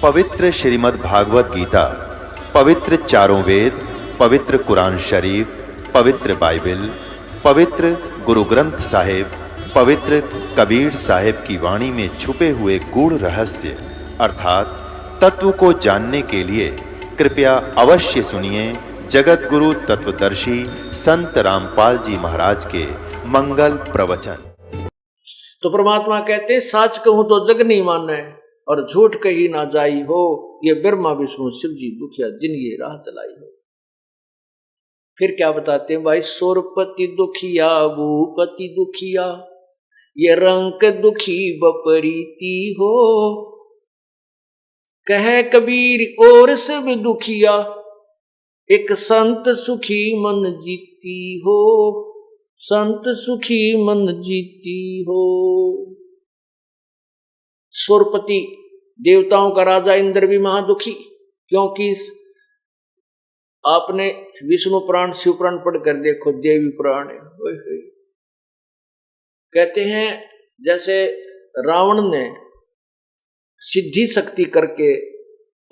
पवित्र श्रीमद् भागवत गीता, पवित्र चारों वेद, पवित्र कुरान शरीफ, पवित्र बाइबल, पवित्र गुरु ग्रंथ साहिब, पवित्र कबीर साहिब की वाणी में छुपे हुए गूढ़ रहस्य अर्थात तत्व को जानने के लिए कृपया अवश्य सुनिए जगत गुरु तत्वदर्शी संत रामपाल जी महाराज के मंगल प्रवचन। तो परमात्मा कहते हैं, साच कहूं तो जग नहीं माने और झूठ कही ना जाई हो, ये ब्रह्मा विष्णु शिव जी दुखिया जिन ये राह चलाई हो। फिर क्या बताते हैं भाई, सोरपति दुखिया भूपति दुखिया, ये रंक दुखी बपरीती हो। कहे कबीर और सब दुखिया, एक संत सुखी मन जीती हो, संत सुखी मन जीती हो। सोरपति देवताओं का राजा इंद्र भी महादुखी, क्योंकि आपने विष्णु पुराण शिव पुराण पढ़कर देखो, देवी पुराण है। कहते हैं जैसे रावण ने सिद्धि शक्ति करके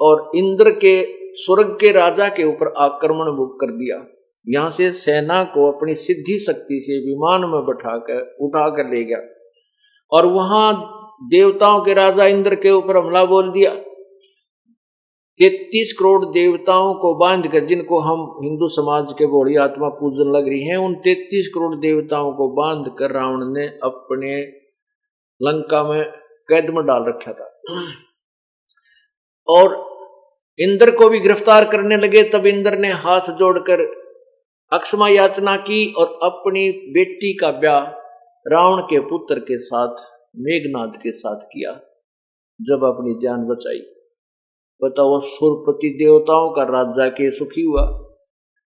और इंद्र के स्वर्ग के राजा के ऊपर आक्रमण कर दिया। यहां से सेना को अपनी सिद्धि शक्ति से विमान में उठाकर ले गया और वहां देवताओं के राजा इंद्र के ऊपर हमला बोल दिया। 33 करोड़ देवताओं को बांध कर, जिनको हम हिंदू समाज के बड़ी आत्मा पूजन लग रही हैं, उन 33 करोड़ देवताओं को बांध कर रावण ने अपने लंका में कैद में डाल रखा था। और इंद्र को भी गिरफ्तार करने लगे। तब इंद्र ने हाथ जोड़कर अक्षमा याचना की और अपनी बेटी का ब्याह रावण के पुत्र के साथ, मेघनाद के साथ किया, जब अपनी जान बचाई। बताओ, सुरपति देवताओं का राजा के सुखी हुआ।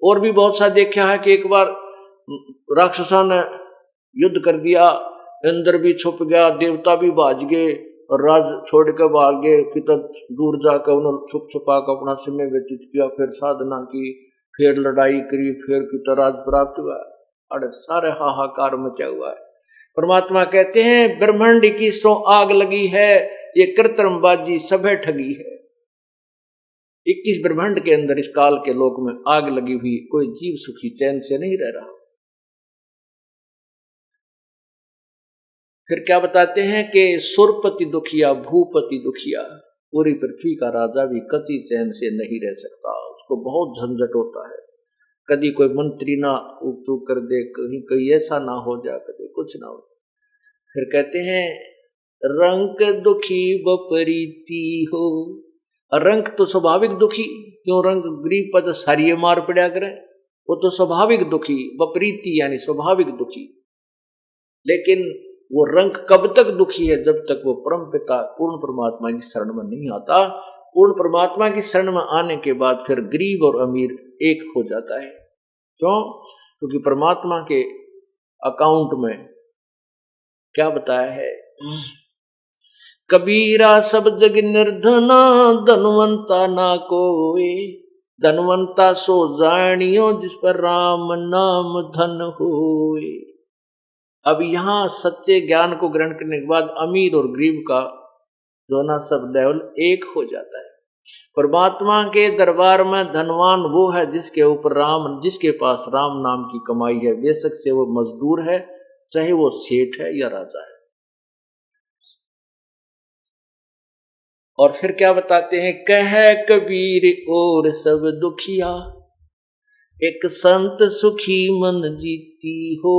और भी बहुत सा देखा है कि एक बार राक्षसा ने युद्ध कर दिया, इंद्र भी छुप गया, देवता भी भाग गए और राज छोड़ कर भाग गए। पिता दूर जाकर उन्होंने छुप छुपा कर अपना समय व्यतीत किया, फिर साधना की, फिर लड़ाई करी, फिर पिता राज प्राप्त हुआ। अरे सारे हाहाकार मचा हुआ है। परमात्मा कहते हैं, ब्रह्मांड की सो आग लगी है, ये कृत्रिमबाजी सभे ठगी है। 21 ब्रह्मांड के अंदर इस काल के लोक में आग लगी हुई, कोई जीव सुखी चैन से नहीं रह रहा। फिर क्या बताते हैं कि सुरपति दुखिया भूपति दुखिया, पूरी पृथ्वी का राजा भी कति चैन से नहीं रह सकता, उसको बहुत झंझट होता है। कभी कोई मंत्री ना उप कर दे, कहीं कहीं ऐसा ना हो जाए, कभी कुछ ना हो। फिर कहते हैं, रंक दुखी बपरीती हो। रंक तो स्वाभाविक दुखी, क्यों रंग गरीब पद सारिये मार पड़ा करे, वो तो स्वाभाविक दुखी, बपरीती यानी स्वाभाविक दुखी। लेकिन वो रंग कब तक दुखी है, जब तक वो परम पिता पूर्ण परमात्मा की शरण में नहीं आता। पूर्ण परमात्मा की शरण में आने के बाद फिर गरीब और अमीर एक हो जाता है। क्यों? क्योंकि परमात्मा के अकाउंट में क्या बताया है, कबीरा सब जग निर्धना, धनवंता ना कोई, धनवंता सो जानियो जिस पर राम नाम धन होए। अब यहां सच्चे ज्ञान को ग्रहण करने के बाद अमीर और गरीब का जो ना सब लेवल एक हो जाता है। परमात्मा के दरबार में धनवान वो है जिसके ऊपर जिसके पास राम नाम की कमाई है, बेशक से वो मजदूर है, चाहे वो सेठ है या राजा है। और फिर क्या बताते हैं, कहे कबीर और सब दुखिया, एक संत सुखी मन जीती हो,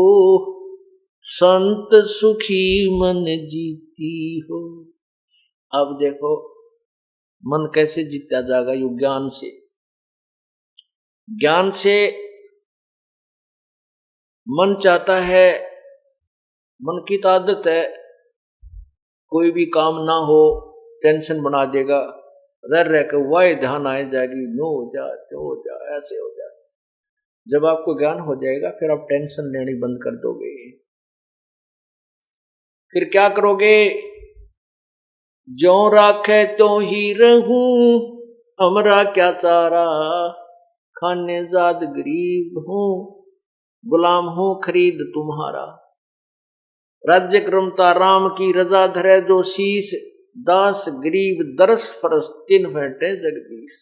संत सुखी मन जीती हो। अब देखो मन कैसे जीता जाएगा, यू ज्ञान से। ज्ञान से मन चाहता है, मन की तो आदत है, कोई भी काम ना हो टेंशन बना देगा, रह कर वह ध्यान आ जाएगी, नो हो जा, त्यो हो जा, ऐसे हो जा। जब आपको ज्ञान हो जाएगा फिर आप टेंशन लेनी बंद कर दोगे। फिर क्या करोगे, जो राखे तो ही रहूं, हमरा क्या चारा, खाने जाद गरीब हूं, गुलाम हूं खरीद तुम्हारा। राज्य क्रमता राम की रजा धरे जो शीश, दास गरीब दरस फरस तीन भेंटे जगदीश।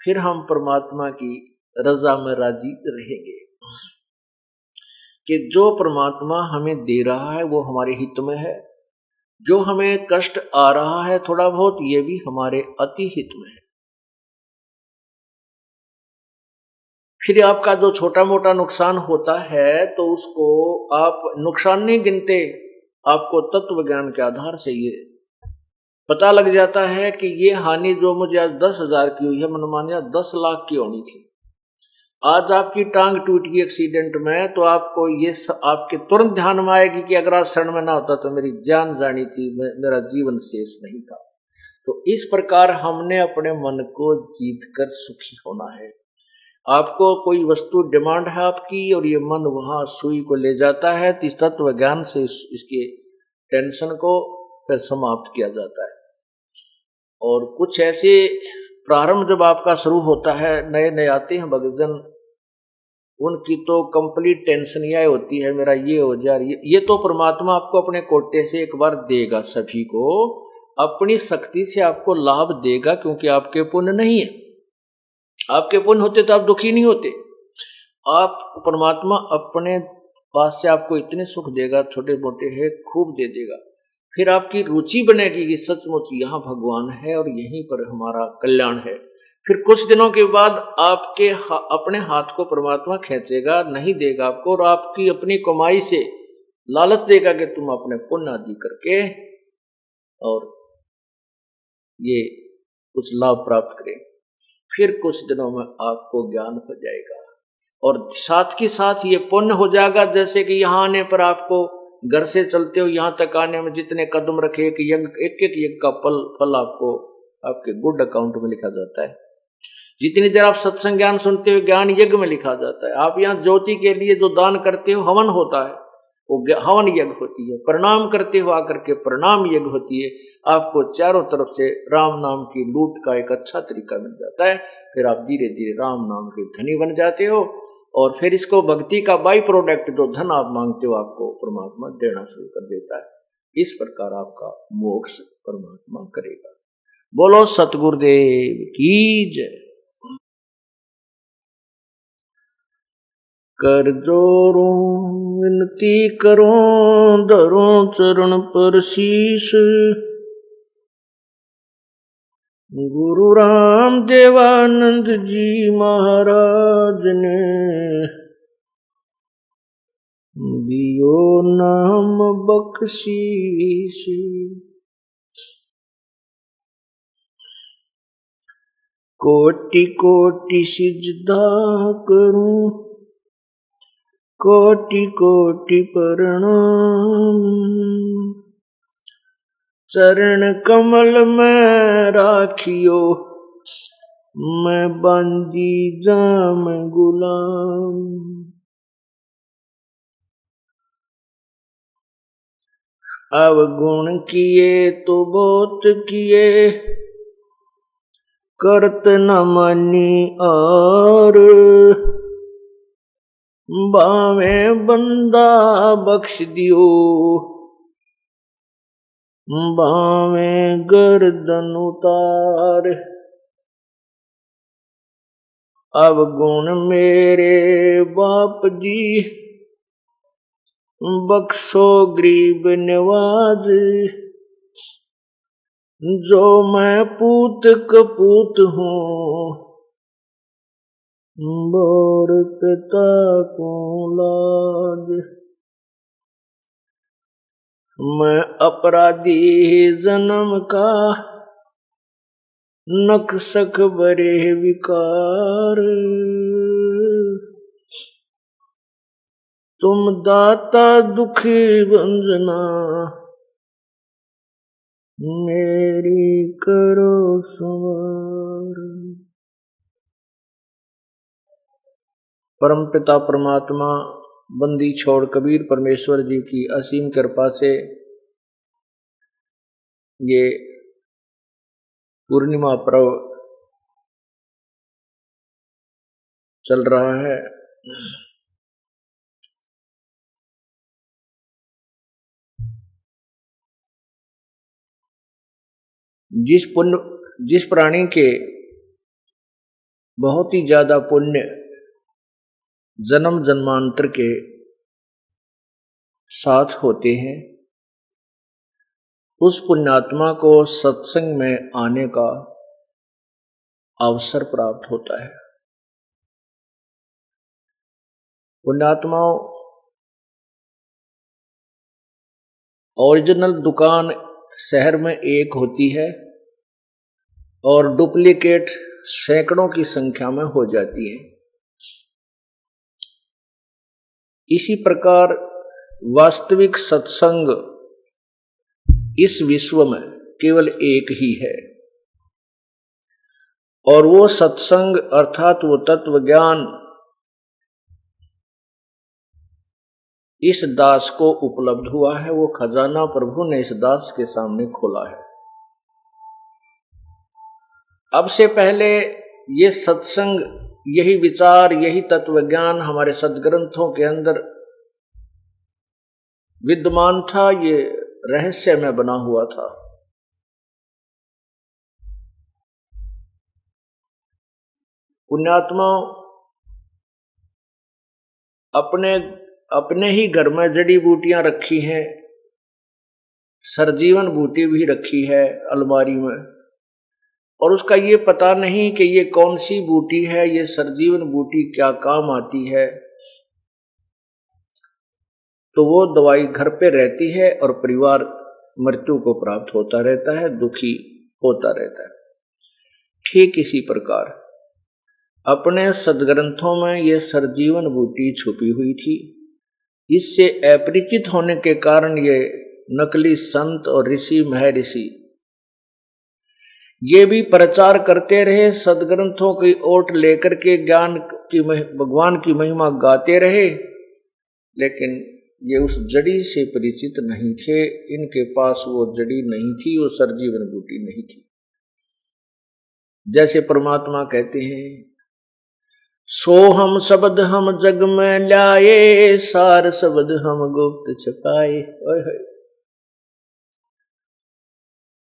फिर हम परमात्मा की रजा में राजी रहेंगे कि जो परमात्मा हमें दे रहा है वो हमारे हित में है, जो हमें कष्ट आ रहा है थोड़ा बहुत ये भी हमारे अति हित में है। फिर आपका जो छोटा मोटा नुकसान होता है तो उसको आप नुकसान नहीं गिनते, आपको तत्व ज्ञान के आधार से ये पता लग जाता है कि ये हानि जो मुझे आज 10,000 की हुई है, मन मानिया 10 लाख की होनी थी। आज आपकी टांग टूट गई एक्सीडेंट में तो आपको ये आपके तुरंत ध्यान में आएगी कि अगर आज क्षण में ना होता तो मेरी जान जानी थी, मेरा जीवन शेष नहीं था। तो इस प्रकार हमने अपने मन को जीत कर सुखी होना है। आपको कोई वस्तु डिमांड है आपकी और ये मन वहां सुई को ले जाता है तो इस तत्व ज्ञान से इसके टेंशन को फिर समाप्त किया जाता है। और कुछ ऐसे प्रारंभ जब आपका शुरू होता है, नए नए आते हैं भक्तजन, उनकी तो कंप्लीट टेंशन यह होती है मेरा ये हो जाए। ये तो परमात्मा आपको अपने कोटे से एक बार देगा, सभी को अपनी शक्ति से आपको लाभ देगा, क्योंकि आपके पुण्य नहीं है। आपके पुण्य होते तो आप दुखी नहीं होते। आप परमात्मा अपने पास से आपको इतने सुख देगा, छोटे मोटे है खूब दे देगा। फिर आपकी रुचि बनेगी कि सचमुच यहाँ भगवान है और यहीं पर हमारा कल्याण है। फिर कुछ दिनों के बाद आपके अपने हाथ को परमात्मा खींचेगा, नहीं देगा आपको, और आपकी अपनी कमाई से लालच देगा कि तुम अपने पुण्य आदि करके और ये कुछ लाभ प्राप्त करें। फिर कुछ दिनों में आपको ज्ञान हो जाएगा और साथ के साथ ये पुण्य हो जाएगा। जैसे कि यहाँ आने पर आपको घर से चलते हो यहाँ तक आने में जितने कदम रखे एक यज्ञ का फल आपको आपके गुड अकाउंट में लिखा जाता है। जितनी देर आप सत्संग ज्ञान सुनते हो ज्ञान यज्ञ में लिखा जाता है। आप यहाँ ज्योति के लिए जो दान करते हो हवन होता है, वो हवन यज्ञ होती है। प्रणाम करते हो आकर के प्रणाम यज्ञ होती है। आपको चारों तरफ से राम नाम की लूट का एक अच्छा तरीका मिल जाता है। फिर आप धीरे धीरे राम नाम के धनी बन जाते हो और फिर इसको भक्ति का बाई प्रोडक्ट जो धन आप मांगते हो आपको परमात्मा देना शुरू कर देता है। इस प्रकार आपका मोक्ष परमात्मा करेगा। बोलो सतगुरुदेव की जय। कर जोरूं विनती करूं धरूं चरण पर शीश, गुरु राम देवानंद जी महाराज ने दियो नाम बख्शीश। कोटि कोटि सिजदा करूं कोटि कोटि प्रणाम, चरण कमल में राखियो मैं बांधी जाम गुलाम। अवगुण किए तो बहुत किए करत न मानी और, बावे बंदा बख्श दियो बावे गर्दन उतार। अवगुण मेरे बाप जी बख्शो गरीब नवाज, जो मैं पूत कपूत हूँ बोर पिता को लाज। मैं अपराधी जन्म का नक्सक बरे विकार, तुम दाता दुखी भंजना मेरी करो संवार। परमपिता परमात्मा बंदी छोड़ कबीर परमेश्वर जी की असीम कृपा से ये पूर्णिमा पर्व चल रहा है। जिस प्राणी के बहुत ही ज्यादा पुण्य जन्म जन्मांतर के साथ होते हैं, उस पुण्यात्मा को सत्संग में आने का अवसर प्राप्त होता है। पुण्यात्माओं, ओरिजिनल दुकान शहर में एक होती है और डुप्लीकेट सैकड़ों की संख्या में हो जाती है। इसी प्रकार वास्तविक सत्संग इस विश्व में केवल एक ही है, और वो सत्संग अर्थात वो तत्व ज्ञान इस दास को उपलब्ध हुआ है। वो खजाना प्रभु ने इस दास के सामने खोला है। अब से पहले ये सत्संग, यही विचार, यही तत्व ज्ञान हमारे सदग्रंथों के अंदर विद्यमान था, ये रहस्य में बना हुआ था। पुण्यात्माओं, अपने ही घर में जड़ी बूटियां रखी हैं, सरजीवन बूटी भी रखी है अलमारी में, और उसका ये पता नहीं कि ये कौन सी बूटी है, ये सरजीवन बूटी क्या काम आती है। तो वो दवाई घर पे रहती है और परिवार मृत्यु को प्राप्त होता रहता है, दुखी होता रहता है। ठीक इसी प्रकार अपने सदग्रंथों में ये सरजीवन बूटी छुपी हुई थी। इससे अपरिचित होने के कारण ये नकली संत और ऋषि महर्षि ये भी प्रचार करते रहे, सदग्रंथों की ओट लेकर के ज्ञान की भगवान की महिमा गाते रहे, लेकिन ये उस जड़ी से परिचित नहीं थे। इनके पास वो जड़ी नहीं थी, वो सरजीवन बूटी नहीं थी। जैसे परमात्मा कहते हैं, सो हम शब्द हम जग में लाए, सार शब्द हम गुप्त छुपाए।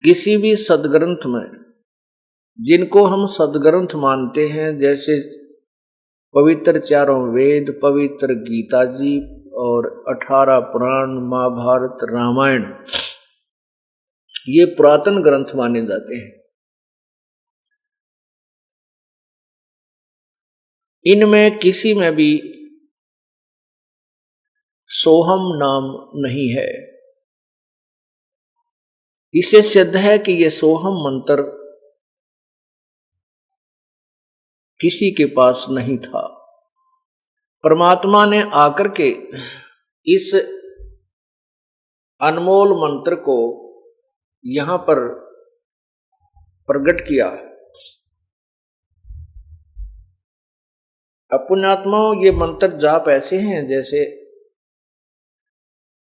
किसी भी सदग्रंथ में जिनको हम सदग्रंथ मानते हैं, जैसे पवित्र चारों वेद, पवित्र गीता जी और 18 पुराण, महाभारत, रामायण, ये पुरातन ग्रंथ माने जाते हैं। इनमें किसी में भी सोहम नाम नहीं है। इसे सिद्ध है कि ये सोहम मंत्र किसी के पास नहीं था। परमात्मा ने आकर के इस अनमोल मंत्र को यहां पर प्रकट किया। पुण्यात्माओं, ये मंत्र जाप ऐसे हैं जैसे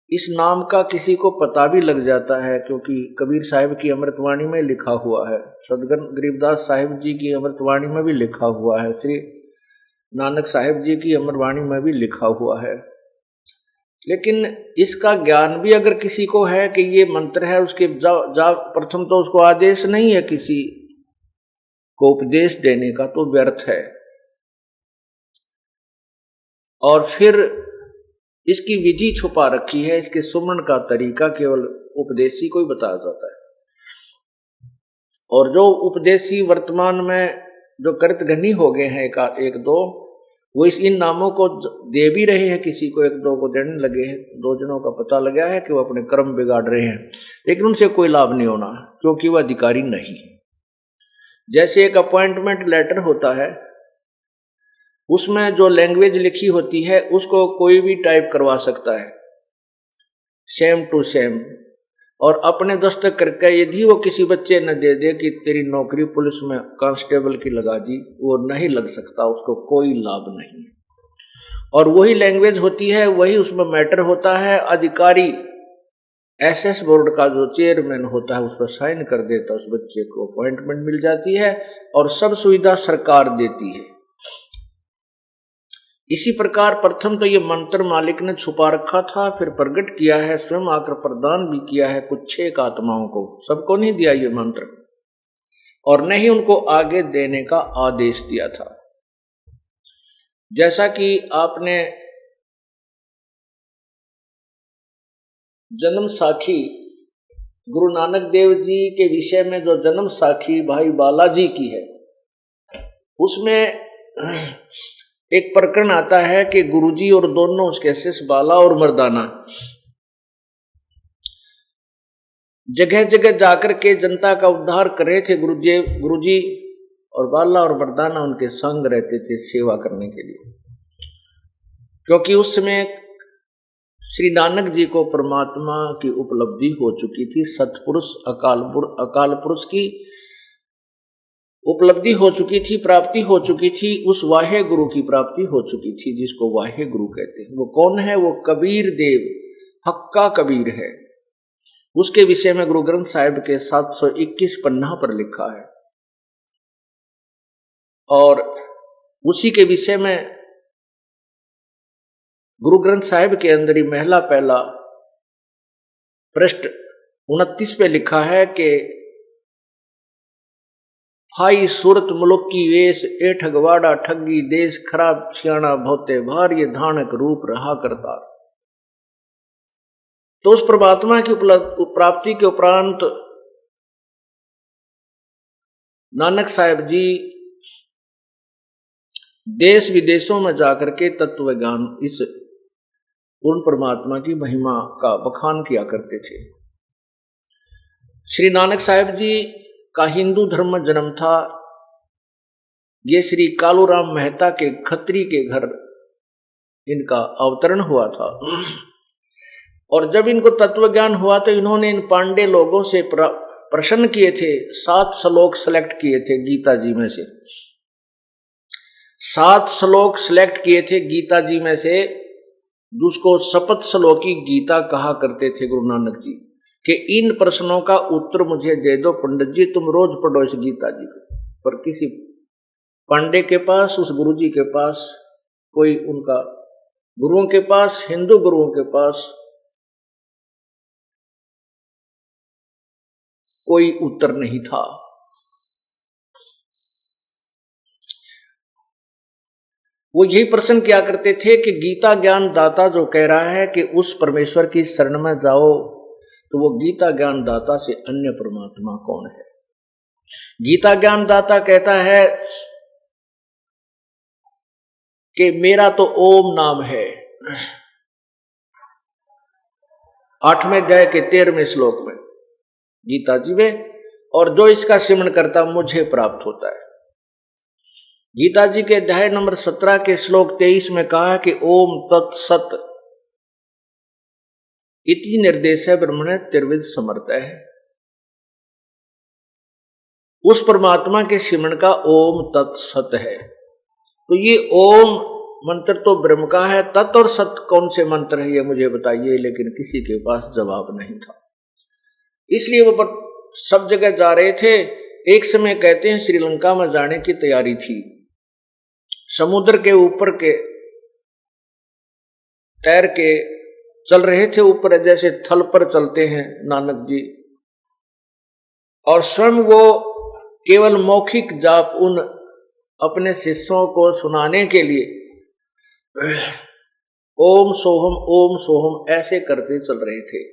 इस नाम का किसी को पता भी लग जाता है, क्योंकि कबीर साहिब की अमृतवाणी में लिखा हुआ है, सदगुरु गरीबदास साहिब जी की अमृतवाणी में भी लिखा हुआ है, श्री नानक साहिब जी की अमृतवाणी में भी लिखा हुआ है। लेकिन इसका ज्ञान भी अगर किसी को है कि ये मंत्र है, उसके प्रथम तो उसको आदेश नहीं है किसी को उपदेश देने का, तो व्यर्थ है। और फिर इसकी विधि छुपा रखी है, इसके सुमन का तरीका केवल उपदेशी को ही बताया जाता है। और जो उपदेशी वर्तमान में जो कृतघ्नी हो गए हैं एक दो, वो इन नामों को दे भी रहे हैं, किसी को एक दो को देने लगे हैं। 2 जनों का पता लगा है कि वो अपने कर्म बिगाड़ रहे हैं, लेकिन उनसे कोई लाभ नहीं होना, क्योंकि वह अधिकारी नहीं। जैसे एक अपॉइंटमेंट लेटर होता है, उसमें जो लैंग्वेज लिखी होती है उसको कोई भी टाइप करवा सकता है, सेम टू सेम, और अपने दस्तक करके यदि वो किसी बच्चे न दे दे कि तेरी नौकरी पुलिस में कांस्टेबल की लगा दी, वो नहीं लग सकता, उसको कोई लाभ नहीं। और वही लैंग्वेज होती है, वही उसमें मैटर होता है। अधिकारी एसएस बोर्ड का जो चेयरमैन होता है उस पर साइन कर देता, उस बच्चे को अपॉइंटमेंट मिल जाती है और सब सुविधा सरकार देती है। इसी प्रकार प्रथम तो ये मंत्र मालिक ने छुपा रखा था, फिर प्रकट किया है, स्वयं आकर प्रदान भी किया है कुछ 6 आत्माओं को, सबको नहीं दिया ये मंत्र। और न ही उनको आगे देने का आदेश दिया था। जैसा कि आपने जन्म साखी गुरु नानक देव जी के विषय में जो जन्म साखी भाई बालाजी की है, उसमें एक प्रकरण आता है कि गुरुजी और दोनों उसके शिष्य बाला और मर्दाना जगह जगह जाकर के जनता का उद्धार कर रहे थे। गुरुजी और बाला और मर्दाना उनके संग रहते थे सेवा करने के लिए, क्योंकि उस समय श्री नानक जी को परमात्मा की उपलब्धि हो चुकी थी, सतपुरुष अकाल पुरुष की उपलब्धि हो चुकी थी, प्राप्ति हो चुकी थी, उस वाहे गुरु की प्राप्ति हो चुकी थी जिसको वाहे गुरु कहते हैं। वो कौन है? वो कबीर देव, हक्का कबीर है। उसके विषय में गुरु ग्रंथ साहिब के 721 पन्ना पर लिखा है, और उसी के विषय में गुरु ग्रंथ साहिब के अंदर ही महला पहला पृष्ठ 29 पे लिखा है कि हाई सूरत मुलुक की वेश ए ठगवाड़ा ठगी देश खराब सियाणा भोते भार ये धानक रूप रहा करता। तो उस परमात्मा की प्राप्ति के उपरांत नानक साहिब जी देश विदेशों में जाकर के तत्व ज्ञान इस पूर्ण परमात्मा की महिमा का बखान किया करते थे। श्री नानक साहिब जी का हिंदू धर्म में जन्म था। ये श्री कालूराम मेहता के खत्री के घर इनका अवतरण हुआ था, और जब इनको तत्व ज्ञान हुआ तो इन्होंने इन पांडे लोगों से प्रश्न किए थे। 7 श्लोक सेलेक्ट किए थे गीता जी में से, 7 श्लोक सेलेक्ट किए थे गीता जी में से, जिसको शपथ श्लोकी गीता कहा करते थे गुरु नानक जी, कि इन प्रश्नों का उत्तर मुझे दे दो पंडित जी, तुम रोज पढ़ो इस गीता जी को। पर किसी पांडे के पास, उस गुरु जी के पास, कोई उनका गुरुओं के पास, हिंदू गुरुओं के पास कोई उत्तर नहीं था। वो यही प्रश्न किया करते थे कि गीता ज्ञान दाता जो कह रहा है कि उस परमेश्वर की शरण में जाओ, तो वो गीता ज्ञान दाता से अन्य परमात्मा कौन है? गीता ज्ञान दाता कहता है कि मेरा तो ओम नाम है, 8वें अध्याय के 13वें श्लोक में गीता जी में, और जो इसका सिमरण करता मुझे प्राप्त होता है। गीता जी के अध्याय नंबर 17 के श्लोक 23 में कहा कि ओम तत्सत इति निर्देश ब्रह्मण त्रिविध समर्थ है। उस परमात्मा के सिमरण का ओम तत्सत है। तो ये ओम मंत्र तो ब्रह्म का है, तत् और सत कौन से मंत्र है ये मुझे बताइए, लेकिन किसी के पास जवाब नहीं था। इसलिए वो सब जगह जा रहे थे। एक समय कहते हैं श्रीलंका में जाने की तैयारी थी, समुद्र के ऊपर के तैर के चल रहे थे, ऊपर जैसे थल पर चलते हैं नानक जी, और स्वयं वो केवल मौखिक जाप उन अपने शिष्यों को सुनाने के लिए ओम सोहम ऐसे करते चल रहे थे।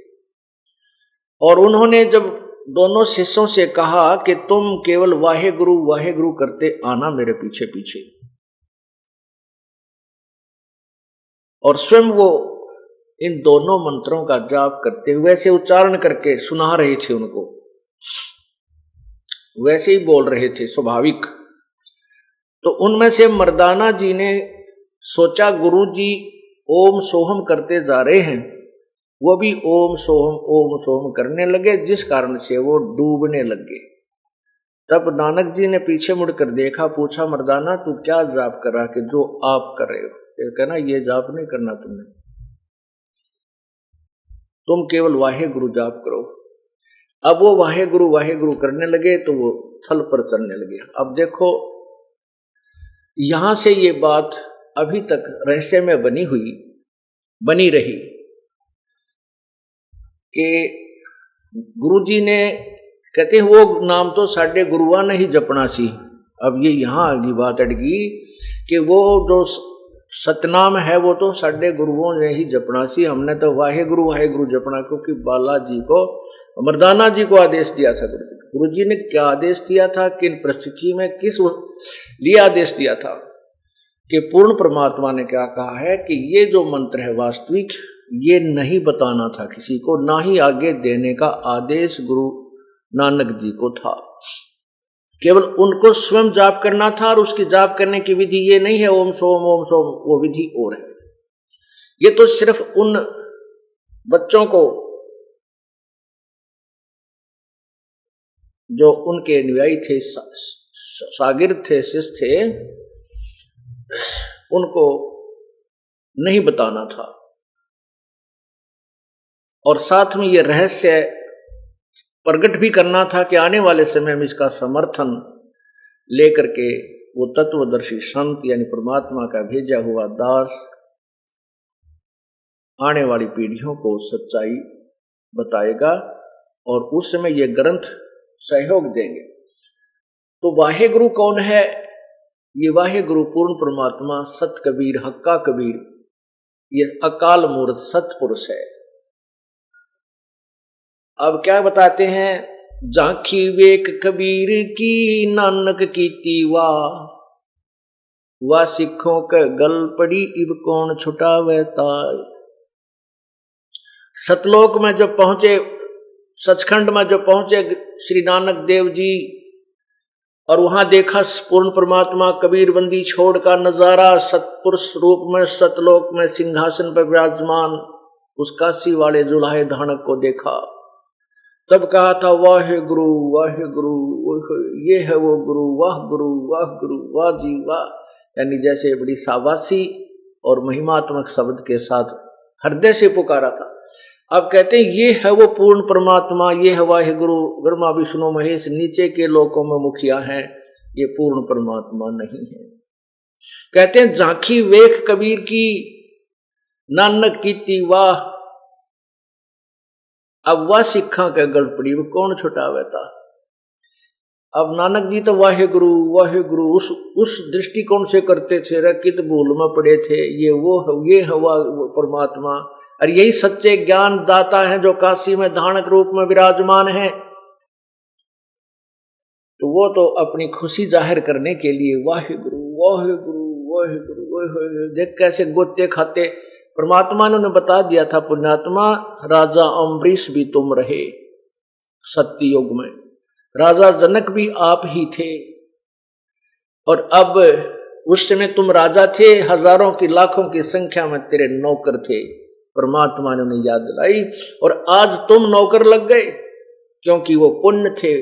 और उन्होंने जब दोनों शिष्यों से कहा कि तुम केवल वाहे गुरु करते आना मेरे पीछे पीछे, और स्वयं वो इन दोनों मंत्रों का जाप करते हुए वैसे उच्चारण करके सुना रहे थे, उनको वैसे ही बोल रहे थे स्वाभाविक। तो उनमें से मर्दाना जी ने सोचा गुरु जी ओम सोहम करते जा रहे हैं, वो भी ओम सोहम करने लगे, जिस कारण से वो डूबने लगे। तब नानक जी ने पीछे मुड़कर देखा, पूछा मर्दाना तू क्या जाप कर रहा कि जो आप कर रहे हो? फिर कहना ये जाप नहीं करना तुमने, तुम केवल वाहे गुरु जाप करो। अब वो वाहे गुरु करने लगे तो वो थल पर चलने लगे। अब देखो यहां से ये बात अभी तक रहस्य में बनी रही कि गुरु जी ने कहते हैं वो नाम तो साढ़े गुरुआ ने ही जपना सी। अब ये यहाँ आगे बात अटकी कि वो जो सतनाम है वो तो साढ़े गुरुओं ने ही जपना सी, हमने तो वाहे गुरु जपना, क्योंकि बालाजी को मर्दाना जी को आदेश दिया था। गुरु जी ने क्या आदेश दिया था, किन परिस्थिति में किस लिए आदेश दिया था, कि पूर्ण परमात्मा ने क्या कहा है कि ये जो मंत्र है वास्तविक, ये नहीं बताना था किसी को, ना ही आगे देने का आदेश गुरु नानक जी को था। केवल उनको स्वयं जाप करना था, और उसकी जाप करने की विधि ये नहीं है ओम सोम, वो विधि और है। ये तो सिर्फ उन बच्चों को जो उनके अनुयायी थे, शागिर्द थे, शिष्य थे, उनको नहीं बताना था। और साथ में ये रहस्य प्रकट भी करना था कि आने वाले समय में इसका समर्थन लेकर के वो तत्वदर्शी संत यानी परमात्मा का भेजा हुआ दास आने वाली पीढ़ियों को सच्चाई बताएगा, और उस समय ये ग्रंथ सहयोग देंगे। तो वाहे गुरु कौन है? ये वाहे गुरु पूर्ण परमात्मा सत कबीर, हक्का कबीर, ये अकाल मूर्त सतपुरुष है। अब क्या बताते हैं, झांकी वेक कबीर की नानक कीती वाह सिखों के गल पड़ी इब कौन छुटावे ताय। सतलोक में जब पहुंचे, सचखंड में जब पहुंचे श्री नानक देव जी, और वहां देखा पूर्ण परमात्मा कबीर बंदी छोड़ का नजारा, सतपुरुष रूप में सतलोक में सिंहासन पर विराजमान उस काशी वाले जुलाहे धानक को देखा, तब कहा था वाहे गुरु, ये है वो गुरु, वाह गुरु, वाह जी वाह। यानी जैसे बड़ी शाबाशी और महिमात्मक शब्द के साथ हृदय से पुकारा था। अब कहते हैं ये है वो पूर्ण परमात्मा, ये है वाहे गुरु, ब्रह्मा विष्णु महेश नीचे के लोकों में मुखिया हैं, ये पूर्ण परमात्मा नहीं है। कहते हैं झांकी वेख कबीर की नानक कीती वाह, अब वह सिखा के गल पड़ी वो कौन छुटावे था। अब नानक जी तो वाहे गुरु उस दृष्टिकोण से करते थे, रकित भूल में पड़े थे, ये हवा परमात्मा, और यही सच्चे ज्ञान दाता है जो काशी में धानक रूप में विराजमान है। तो वो तो अपनी खुशी जाहिर करने के लिए वाहे गुरु देख कैसे गोते खाते। परमात्मा ने उन्हें बता दिया था, पुण्यात्मा राजा अम्बरीश भी तुम रहे, सत्ययुग में राजा जनक भी आप ही थे, और अब उस समय तुम राजा थे, हजारों की लाखों की संख्या में तेरे नौकर थे। परमात्मा ने उन्हें याद दिलाई, और आज तुम नौकर लग गए, क्योंकि वो पुण्य थे,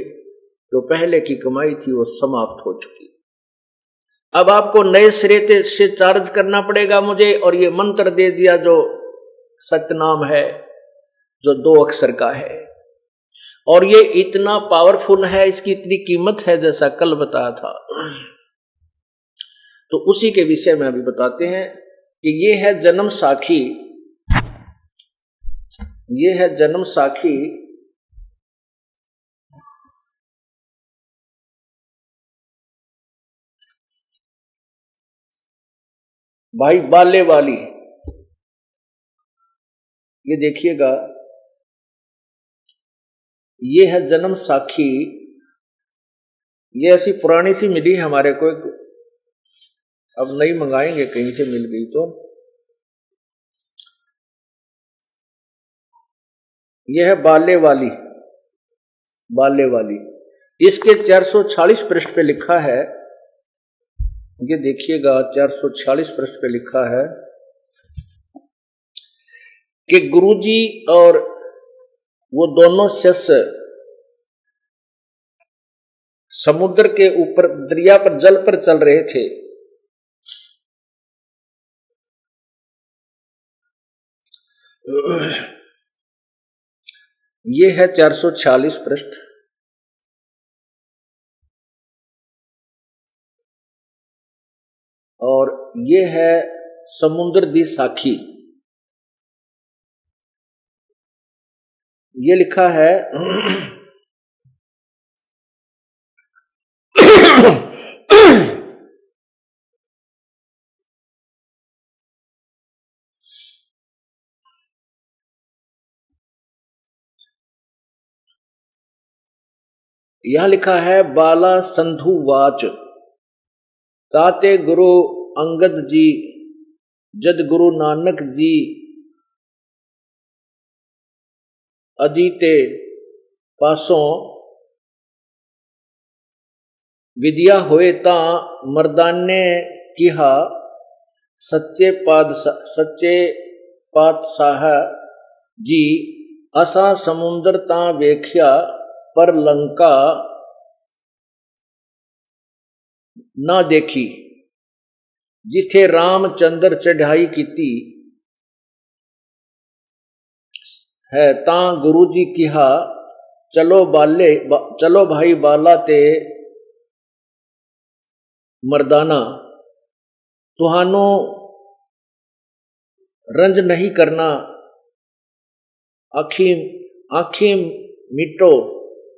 जो पहले की कमाई थी वो समाप्त हो चुकी। अब आपको नए सिरे से चार्ज करना पड़ेगा मुझे, और ये मंत्र दे दिया जो सतनाम है, जो 2 अक्षर का है, और ये इतना पावरफुल है, इसकी इतनी कीमत है, जैसा कल बताया था। तो उसी के विषय में अभी बताते हैं कि ये है जन्म साखी, ये है जन्म साखी भाई बाले वाली। ये देखिएगा, ये है जन्म साखी, ये ऐसी पुरानी सी मिली हमारे को, अब नई मंगाएंगे कहीं से मिल गई तो। यह है बाले वाली, इसके 440 पृष्ठ पे लिखा है, ये देखिएगा 440 पृष्ठ पे लिखा है कि गुरुजी और वो दोनों शिष्य समुद्र के ऊपर दरिया पर जल पर चल रहे थे। ये है 440 पृष्ठ, और ये है समुद्र दी साखी। ये लिखा है यह लिखा है बाला संधु वाच ताते गुरु अंगद जी जद गुरु नानक जी अदीते पासों विद्या होए ता मर्दाने किहा सच्चे पातशाह जी असा समुंदर ता वेख्या पर लंका ना देखी जिथे रामचंद्र चढ़ाई कीती है ता गुरु जी किहा चलो भाई बाला ते मर्दाना तुहानू रंज नहीं करना आखी मिटो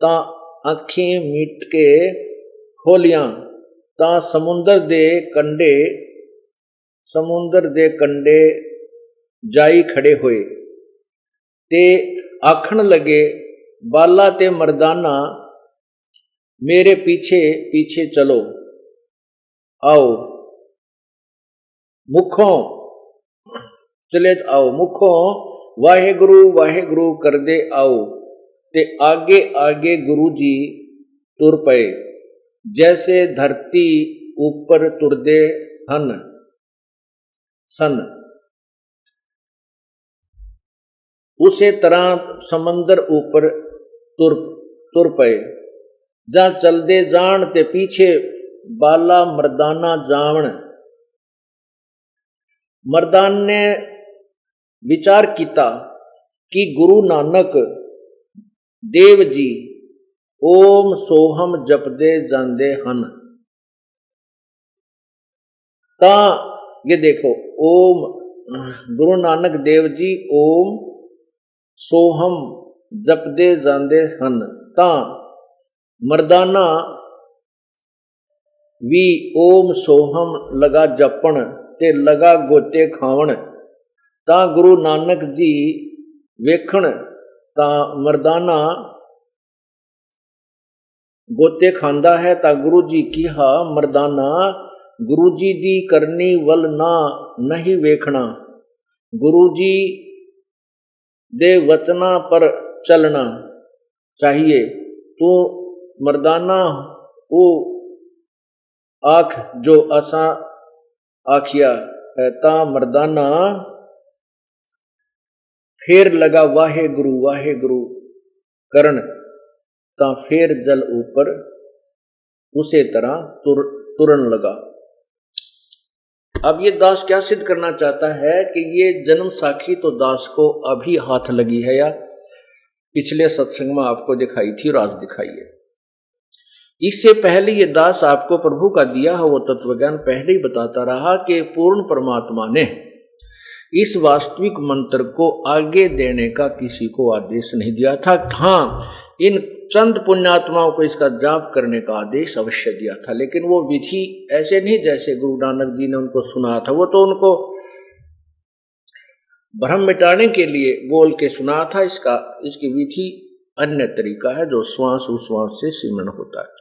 ता आखी मिट के खोलियां ता समुंदर दे कंडे जाई खड़े होए ते आखण लगे बाला ते मर्दाना मेरे पीछे पीछे चलो आओ मुखों चले आओ मुखों वाहेगुरु कर दे आओ ते आगे आगे गुरु जी तुर पए जैसे धरती ऊपर तुरदे हन सन उसे तरह समंदर ऊपर तुर पए जा चलदे जान ते पीछे बाला मर्दाना जावण। मर्दान ने विचार किया कि गुरु नानक देव जी ओम सोहम जपदे जांदे हन ता ये देखो ओम गुरु नानक देव जी ओम सोहम जपदे जांदे हन ता मर्दाना भी ओम सोहम लगा जपण ते लगा गोते खावण ता गुरु नानक जी वेखण ता मर्दाना गोते खांदा है ता गुरु जी किहा मर्दाना गुरु जी दी करनी वल ना नहीं वेखना गुरु जी दे वचना पर चलना चाहिए तू मर्दाना वो आख जो असा आखिया है ता मर्दाना फिर लगा वाहे गुरु करण ता फिर जल ऊपर उसे तरह तुरन लगा। अब ये दास क्या सिद्ध करना चाहता है कि ये जन्म साखी तो दास को अभी हाथ लगी है या पिछले सत्संग में आपको दिखाई थी और आज दिखाई है। इससे पहले ये दास आपको प्रभु का दिया है वो तत्वज्ञान पहले ही बताता रहा कि पूर्ण परमात्मा ने इस वास्तविक मंत्र को आगे देने का किसी को आदेश नहीं दिया था। हाँ, इन चंद पुण्यात्माओं को इसका जाप करने का आदेश अवश्य दिया था, लेकिन वो विधि ऐसे नहीं जैसे गुरु नानक जी ने उनको सुना था। वो तो उनको भ्रम मिटाने के लिए बोल के सुना था। इसकी विधि अन्य तरीका है जो श्वास उश्वास से सिमरण होता है।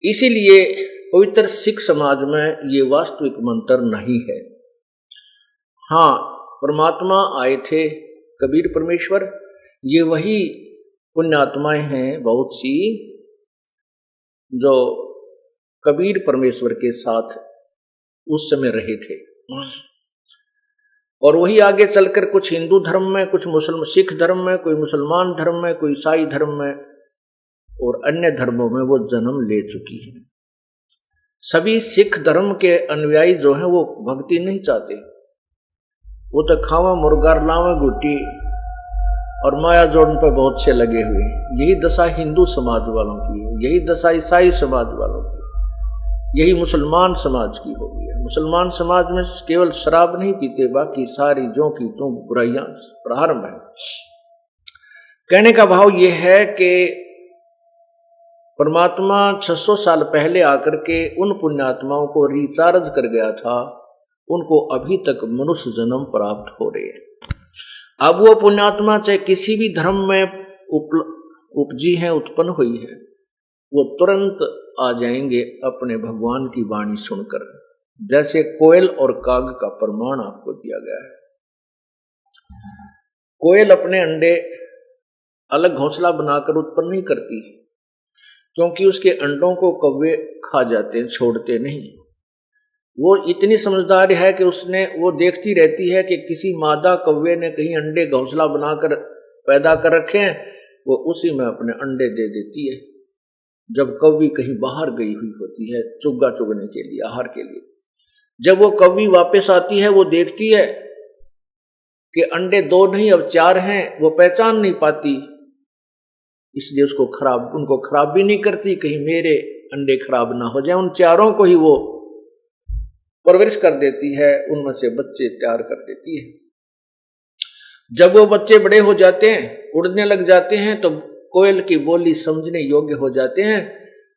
इसीलिए पवित्र सिख समाज में ये वास्तविक मंत्र नहीं है। हाँ, परमात्मा आए थे कबीर परमेश्वर, ये वही पुण्यात्माएं हैं बहुत सी जो कबीर परमेश्वर के साथ उस समय रहे थे, और वही आगे चलकर कुछ हिंदू धर्म में, कुछ मुस्लिम सिख धर्म में, कोई मुसलमान धर्म में, कोई ईसाई धर्म में और अन्य धर्मों में वो जन्म ले चुकी है। सभी सिख धर्म के अनुयायी जो हैं वो भक्ति नहीं चाहते, वो तो खावा मुर्गा लावा गुटी और माया जोड़न पर बहुत से लगे हुए। यही दशा हिंदू समाज वालों की है, यही दशा ईसाई समाज वालों की है, यही मुसलमान समाज की हो गई है। मुसलमान समाज में केवल शराब नहीं पीते, बाकी सारी जो की तो बुराइयां प्रारंभ है। कहने का भाव ये है कि परमात्मा 600 साल पहले आकर के उन पुण्यात्माओं को रिचार्ज कर गया था, उनको अभी तक मनुष्य जन्म प्राप्त हो रहे हैं। अब वो पुण्यात्मा चाहे किसी भी धर्म में उपजी है, उत्पन्न हुई है, वो तुरंत आ जाएंगे अपने भगवान की वाणी सुनकर। जैसे कोयल और काग का प्रमाण आपको दिया गया है। कोयल अपने अंडे अलग घोंसला बनाकर उत्पन्न नहीं करती, क्योंकि उसके अंडों को कौवे खा जाते हैं, छोड़ते नहीं। वो इतनी समझदार है कि वो देखती रहती है कि किसी मादा कौवे ने कहीं अंडे घोंसला बनाकर पैदा कर रखे हैं, वो उसी में अपने अंडे दे देती है। जब कौवी कहीं बाहर गई हुई होती है चुग्गा चुगने के लिए, आहार के लिए, जब वो कौवी वापस आती है, वो देखती है कि अंडे 2 नहीं अब 4 हैं, वो पहचान नहीं पाती, इसलिए उनको खराब भी नहीं करती, कहीं मेरे अंडे खराब ना हो जाए। उन 4 को ही वो परवरिश कर देती है, उनमें से बच्चे तैयार कर देती है। जब वो बच्चे बड़े हो जाते हैं, उड़ने लग जाते हैं, तो कोयल की बोली समझने योग्य हो जाते हैं,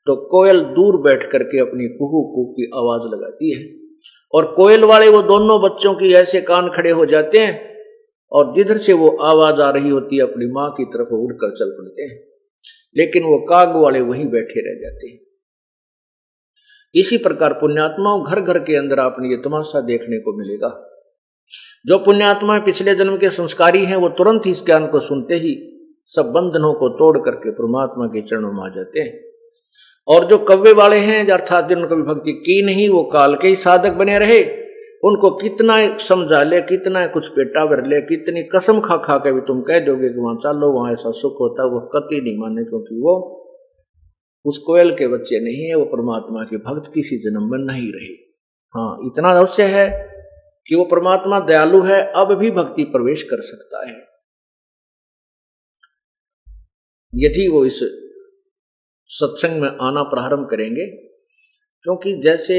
तो कोयल दूर बैठ करके अपनी कुहू कुहू की आवाज लगाती है, और कोयल वाले वो दोनों बच्चों की ऐसे कान खड़े हो जाते हैं, और जिधर से वो आवाज आ रही होती है अपनी माँ की तरफ उड़कर चल पड़ते हैं, लेकिन वो काग वाले वहीं बैठे रह जाते हैं। इसी प्रकार पुण्यात्माओं, घर घर के अंदर आपने ये तमाशा देखने को मिलेगा। जो पुण्यात्मा पिछले जन्म के संस्कारी हैं, वो तुरंत ही इस ज्ञान को सुनते ही सब बंधनों को तोड़ करके परमात्मा के चरणों में आ जाते हैं। और जो कव्वे वाले हैं, अर्थात जिन्होंने कभी भक्ति की नहीं, वो काल के ही साधक बने रहे, उनको कितना समझा ले, कितना कुछ पेटा भर ले, कितनी कसम खा खा के भी तुम कह दोगे कि वहां चलो, वहां ऐसा सुख होता है, वो कतई नहीं माने, क्योंकि वो उस कोयल के बच्चे नहीं है, वो परमात्मा के भक्त किसी जन्म में नहीं रहे। हाँ, इतना अवश्य है कि वो परमात्मा दयालु है, अब भी भक्ति प्रवेश कर सकता है यदि वो इस सत्संग में आना प्रारंभ करेंगे। क्योंकि जैसे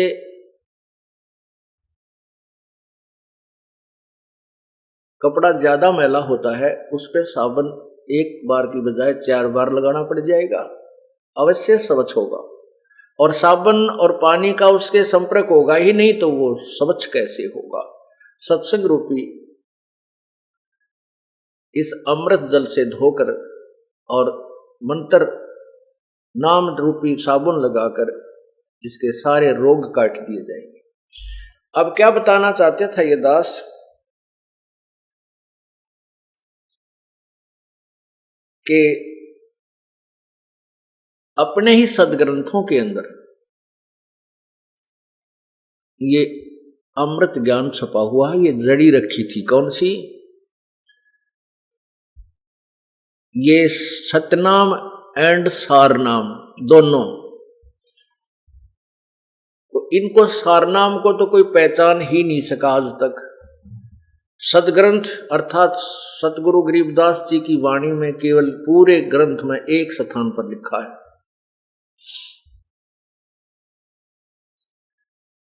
कपड़ा ज्यादा मैला होता है, उस पे साबुन एक बार की बजाय 4 बार लगाना पड़ जाएगा, अवश्य स्वच्छ होगा। और साबुन और पानी का उसके संपर्क होगा ही नहीं, तो वो स्वच्छ कैसे होगा? सत्संग रूपी इस अमृत जल से धोकर और मंत्र नाम रूपी साबुन लगाकर इसके सारे रोग काट दिए जाएंगे। अब क्या बताना चाहते था ये दास कि अपने ही सदग्रंथों के अंदर ये अमृत ज्ञान छपा हुआ है। ये जड़ी रखी थी कौन सी? ये सतनाम एंड सारनाम दोनों। तो इनको सारनाम को तो कोई पहचान ही नहीं सका आज तक। सदग्रंथ अर्थात सतगुरु गरीबदास जी की वाणी में केवल पूरे ग्रंथ में एक स्थान पर लिखा है।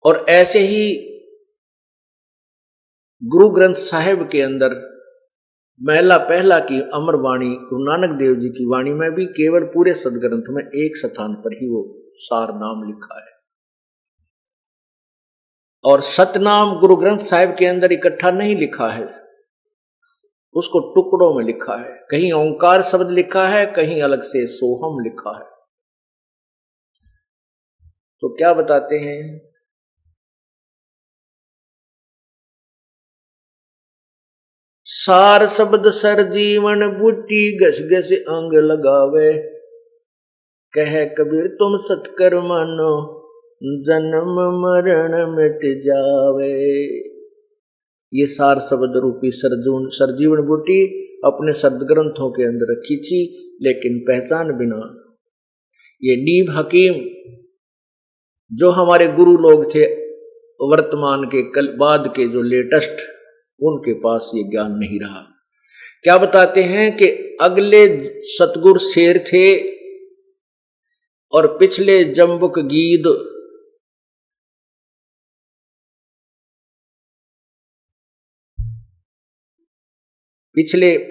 और ऐसे ही गुरु ग्रंथ साहिब के अंदर महला पहला की अमर वाणी गुरु नानक देव जी की वाणी में भी केवल पूरे सदग्रंथ में एक स्थान पर ही वो सार नाम लिखा है। और सतनाम गुरु ग्रंथ साहिब के अंदर इकट्ठा नहीं लिखा है, उसको टुकड़ों में लिखा है। कहीं ओंकार शब्द लिखा है, कहीं अलग से सोहम लिखा है। तो क्या बताते हैं? सार शब्द सर जीवन बूटी घस घस अंग लगावे, कह कबीर तुम सतकर मानो जन्म मरण मिट जावे। ये सार शब्द रूपी सरजीवन बूटी अपने सदग्रंथों के अंदर रखी थी, लेकिन पहचान बिना ये नीब हकीम जो हमारे गुरु लोग थे, वर्तमान के कल बाद के जो लेटेस्ट, उनके पास ये ज्ञान नहीं रहा। क्या बताते हैं कि अगले सतगुर शेर थे और पिछले जम्बुक गीद।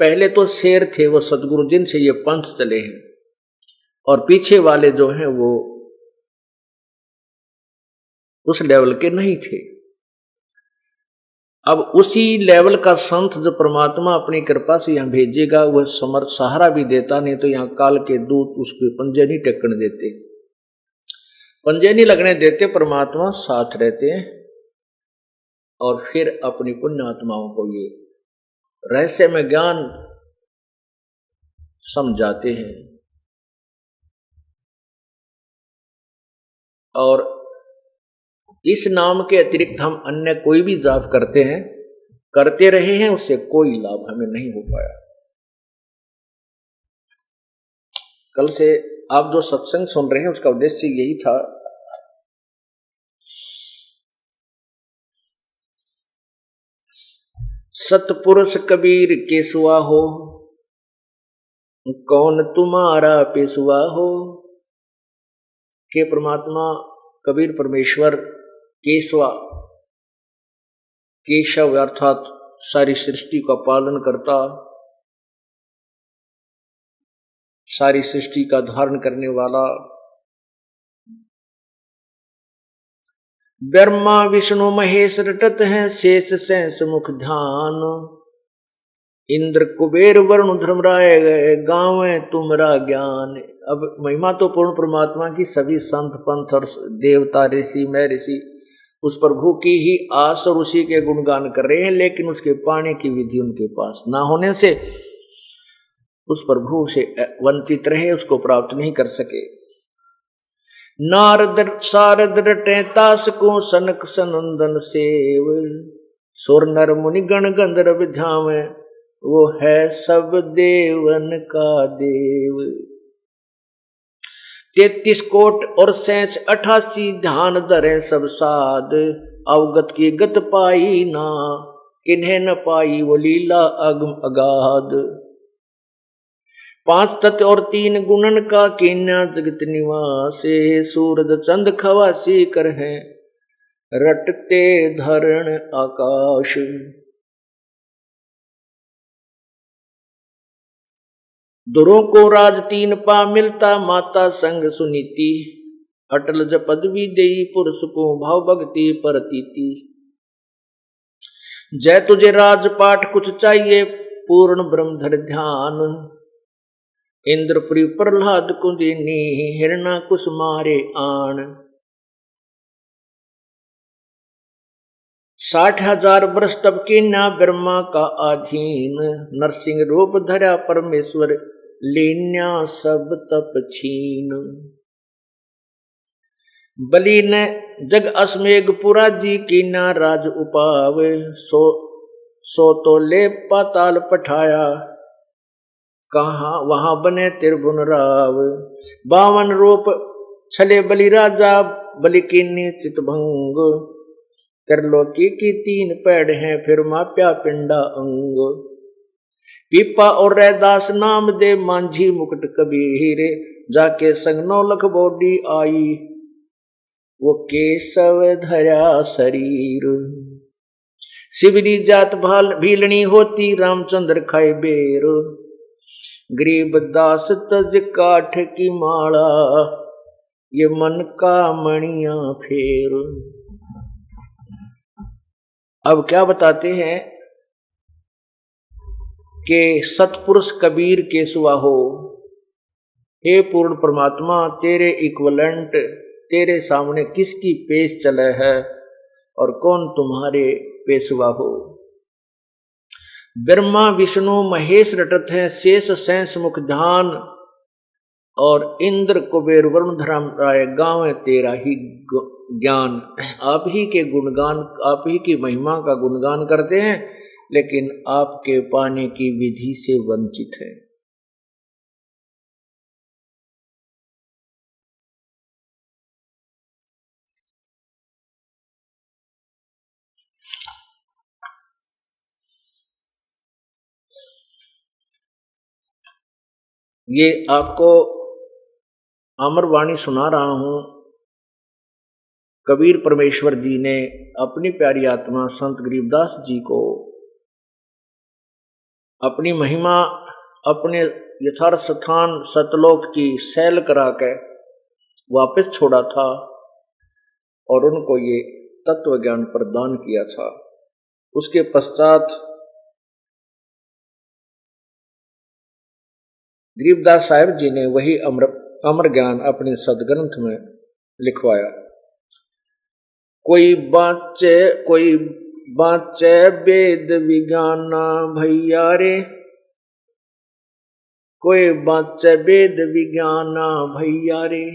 पहले तो शेर थे वो सतगुरु जिनसे ये पंथ चले हैं, और पीछे वाले जो हैं वो उस लेवल के नहीं थे। अब उसी लेवल का संत जो परमात्मा अपनी कृपा से यहाँ भेजेगा वह समर्थ सहारा भी देता, नहीं तो यहाँ काल के दूत उसके पंजे नहीं टेकने देते, पंजे नहीं लगने देते, परमात्मा साथ रहते हैं और फिर अपनी पुण्य आत्माओं को ये रहस्य में ज्ञान समझाते हैं। और इस नाम के अतिरिक्त हम अन्य कोई भी जाप करते हैं, करते रहे हैं, उससे कोई लाभ हमें नहीं हो पाया। कल से आप जो सत्संग सुन रहे हैं उसका उद्देश्य यही था सतपुरुष कबीर केसुआ हो, कौन तुम्हारा पेशवा हो। के परमात्मा कबीर परमेश्वर केशवा, केशव अर्थात सारी सृष्टि का पालन करता, सारी सृष्टि का धारण करने वाला, ब्रह्मा विष्णु महेश रटत हैं शेष सहस मुख ध्यान, इंद्र कुबेर वरुण धर्मराय गए गाँव तुमरा ज्ञान। अब महिमा तो पूर्ण परमात्मा की सभी संत पंथ और देवता ऋषि मैं ऋषि उस प्रभु की ही आस और उसी के गुणगान कर रहे हैं, लेकिन उसके पाने की विधि उनके पास ना होने से उस प्रभु से वंचित रहे, उसको प्राप्त नहीं कर सके। नारद सारद रटे तास को सनक सनंदन सेव, सुर नर मुनि गण गंधर्व ध्यावे वो है सब देवन का देव। 33 कोट और 88 ध्यान धरे सब साध, अवगत की गत पाई ना किन्हें न पाई वो लीला अगम अगाध। 5 तत्व और 3 गुणन का कीन्या जगत निवासे, सूरज चंद खवासी कर है रटते धरण आकाश। दुरों को राज 3 पा मिलता, माता संग सुनीति, अटल ज पदवी देई पुरुष को भाव भक्ति परतीति। जय तुझे राजपाट कुछ चाहिए पूर्ण ब्रह्मधर ध्यान, इंद्रपुरी प्रहलाद को देनी हिरणा कुछ मारे आन। 60,000 वर्ष तब के ना ब्रह्मा का अधीन, नरसिंह रूप धरा परमेश्वर लीन्या सब तप छीन। बलि ने जग अस्मेघ पुरा जी की ना राज उपावे, सो तो ले पाताल पठाया कहाँ वहां बने त्रिभुवन राव। 52 रूप छले बलि राजा बलि की चित भंग, त्रिलोकी की 3 पैड़ हैं फिर माप्या पिंडा अंग। पीपा और रैदास नाम दे मांझी मुकुट कबीर, जाके संग 9 लख बॉडी आई वो केशव धरा शरीर। शिवरी जात भाल भीलनी होती रामचंद्र खाए बेर, गरीब दास तज काठ की माला ये मन का मणिया फेर। अब क्या बताते हैं कि सतपुरुष कबीर केशवा हो, हे पूर्ण परमात्मा तेरे इक्वलेंट तेरे सामने किसकी पेश चले है और कौन तुम्हारे पेशवा हो। ब्रह्मा विष्णु महेश रटत हैं शेष सहस मुख ध्यान, और इंद्र कुबेर वरुण धर्मराय गाँव तेरा ही ज्ञान। आप ही के गुणगान आप ही की महिमा का गुणगान करते हैं, लेकिन आपके पाने की विधि से वंचित है। ये आपको अमरवाणी सुना रहा हूं। कबीर परमेश्वर जी ने अपनी प्यारी आत्मा संत गरीबदास जी को अपनी महिमा अपने यथार्थ स्थान सतलोक की सैल करा के वापस छोड़ा था और उनको ये तत्व ज्ञान प्रदान किया था। उसके पश्चात गरीबदास साहिब जी ने वही अमर ज्ञान अपने सदग्रंथ में लिखवाया। कोई बाँचे वेद विज्ञाना भैया रे, कोई बाँचे वेद विज्ञाना भैया रे,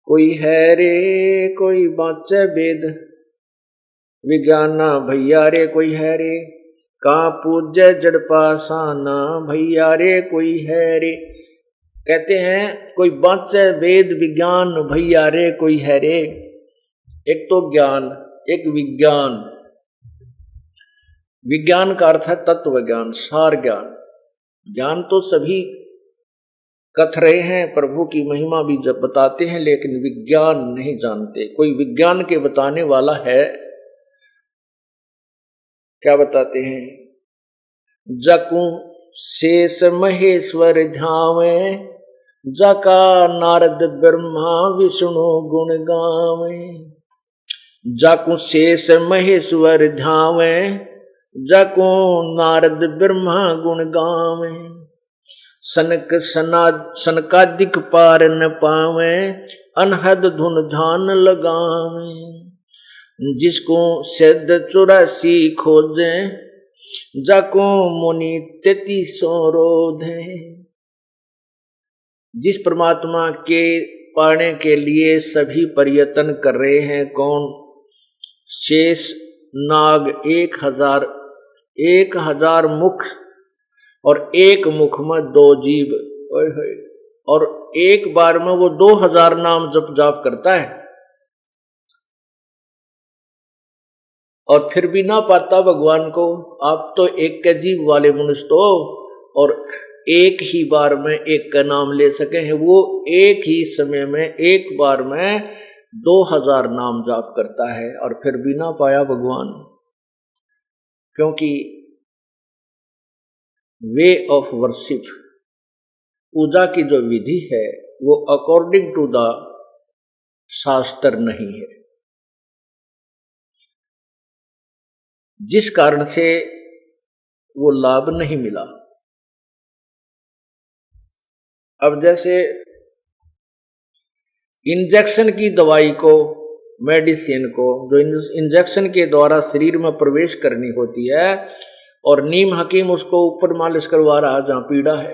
कोई है रे कोई बाँचे वेद विज्ञाना भैया रे, कोई है रे कहाँ पूज्य जड़ पासाना भैया रे, कोई है रे। कहते हैं कोई बाँचे वेद विज्ञान भैया रे, कोई है रे। एक तो ज्ञान, एक विज्ञान। विज्ञान का अर्थ है तत्व ज्ञान, सार ज्ञान। ज्ञान तो सभी कथ रहे हैं, प्रभु की महिमा भी जब बताते हैं, लेकिन विज्ञान नहीं जानते। कोई विज्ञान के बताने वाला है, क्या बताते हैं? जकू शेष महेश्वर ध्यावे, जका नारद ब्रह्मा विष्णु गुण गावे। जकू शेष महेश्वर ध्यावे, जको नारद ब्रह्मा गुण गावे। सनकादिक पार न पावे, अनहद धुन ध्यान लगावे। जिसको सिद्ध 84 खोजे, जाको मुनि 33 रोधे। जिस परमात्मा के पाने के लिए सभी प्रयत्न कर रहे हैं, कौन? शेष नाग 1000 मुख, और एक मुख में 2 जीव, और एक बार में वो 2000 नाम जप जाप करता है, और फिर भी ना पाता भगवान को। आप तो एक के जीव वाले मनुष्य तो, और एक ही बार में एक का नाम ले सके हैं। वो एक ही समय में एक बार में 2000 नाम जाप करता है, और फिर भी ना पाया भगवान। क्योंकि वे ऑफ वर्शिप, पूजा की जो विधि है, वो अकॉर्डिंग टू द शास्त्र नहीं है, जिस कारण से वो लाभ नहीं मिला। अब जैसे इंजेक्शन की दवाई को, मेडिसिन को, जो इंजेक्शन के द्वारा शरीर में प्रवेश करनी होती है, और नीम हकीम उसको ऊपर मालिश करवा रहा जहां पीड़ा है,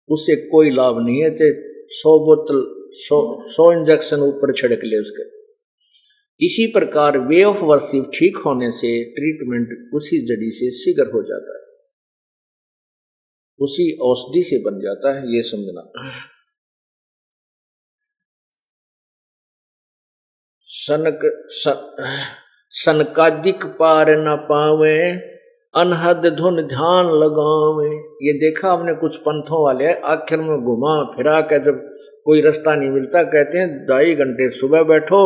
उससे कोई लाभ नहीं है। 100 बोतल 100 इंजेक्शन ऊपर छिड़क ले उसके। इसी प्रकार वे ऑफ वर्शिप ठीक होने से ट्रीटमेंट उसी जड़ी से शीघ्र हो जाता है, उसी औषधि से बन जाता है, ये समझना। सनकादिक पार न पावे, अनहद धुन ध्यान लगावे। ये देखा हमने कुछ पंथों वाले आखिर में घुमा फिरा के, जब कोई रास्ता नहीं मिलता, कहते हैं 2.5 घंटे सुबह बैठो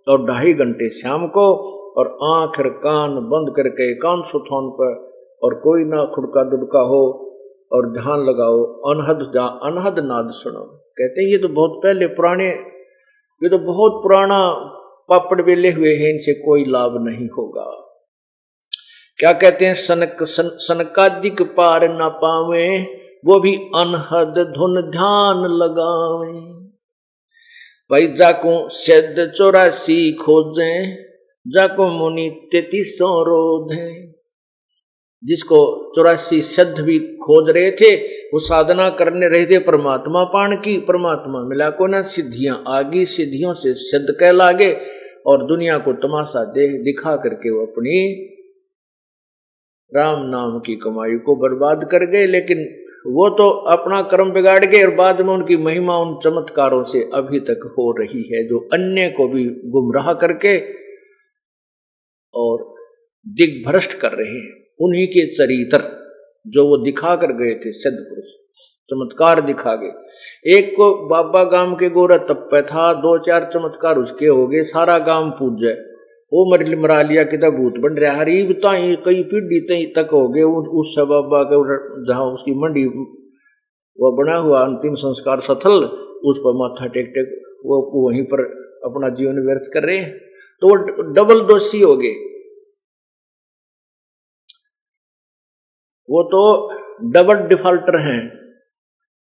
और 2.5 घंटे शाम को, और आंख कान बंद करके एकांत सुथान पर, और कोई ना खुड़का दुड़का हो, और ध्यान लगाओ, अनहद नाद सुनो। कहते हैं ये तो बहुत पहले पुराने, ये तो बहुत पुराना पापड़ बेले हुए हैं, इनसे कोई लाभ नहीं होगा। क्या कहते हैं? सनकादिक पार न पावे, वो भी अनहद धुन ध्यान लगावे। भाई जाको सिद्ध 84 खोजे, जाको मुनि 33 रोधे। जिसको 84 सिद्ध भी खोज रहे थे, वो साधना करने रहे थे परमात्मा पान की, परमात्मा मिला को ना, सिद्धियां आगी, सिद्धियों से सिद्ध कह लागे, और दुनिया को तमाशा दिखा करके वो अपनी राम नाम की कमाई को बर्बाद कर गए। लेकिन वो तो अपना कर्म बिगाड़ गए, और बाद में उनकी महिमा उन चमत्कारों से अभी तक हो रही है, जो अन्य को भी गुमराह करके और दिग्भ्रष्ट कर रहे हैं। उन्हीं के चरित्र जो वो दिखा कर गए थे, सिद्ध पुरुष चमत्कार दिखा गए। एक को बाबा गांव के गोरा तप्पे था, 2-4 चमत्कार उसके हो गए, सारा गांव पूज जाए, वो मरा लिया कि भूत बन रहा। हरीब ताई कई पीढ़ी तक हो गए उस बाबा के, जहाँ उसकी मंडी वो बना हुआ अंतिम संस्कार स्थल, उस पर माथा टेक टेक वो वहीं पर अपना जीवन व्यर्थ कर रहे हैं। तो वो डबल दोषी हो गए, वो तो डबल डिफॉल्टर हैं।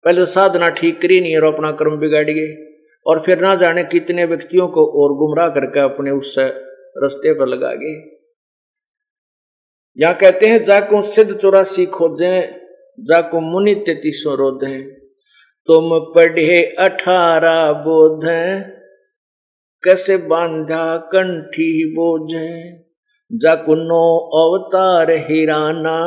पहले साधना ठीक करी नहीं और अपना कर्म बिगाड़ गए, और फिर ना जाने कितने व्यक्तियों को और गुमराह करके अपने उस रास्ते पर लगा गए। या कहते हैं जाको सिद्ध 84 खोजें, जाको मुनि 33 रोधें, तुम पढ़े 18 बोधें, कैसे बांधा कंठी बोझे, जाको 9 अवतार हिराना,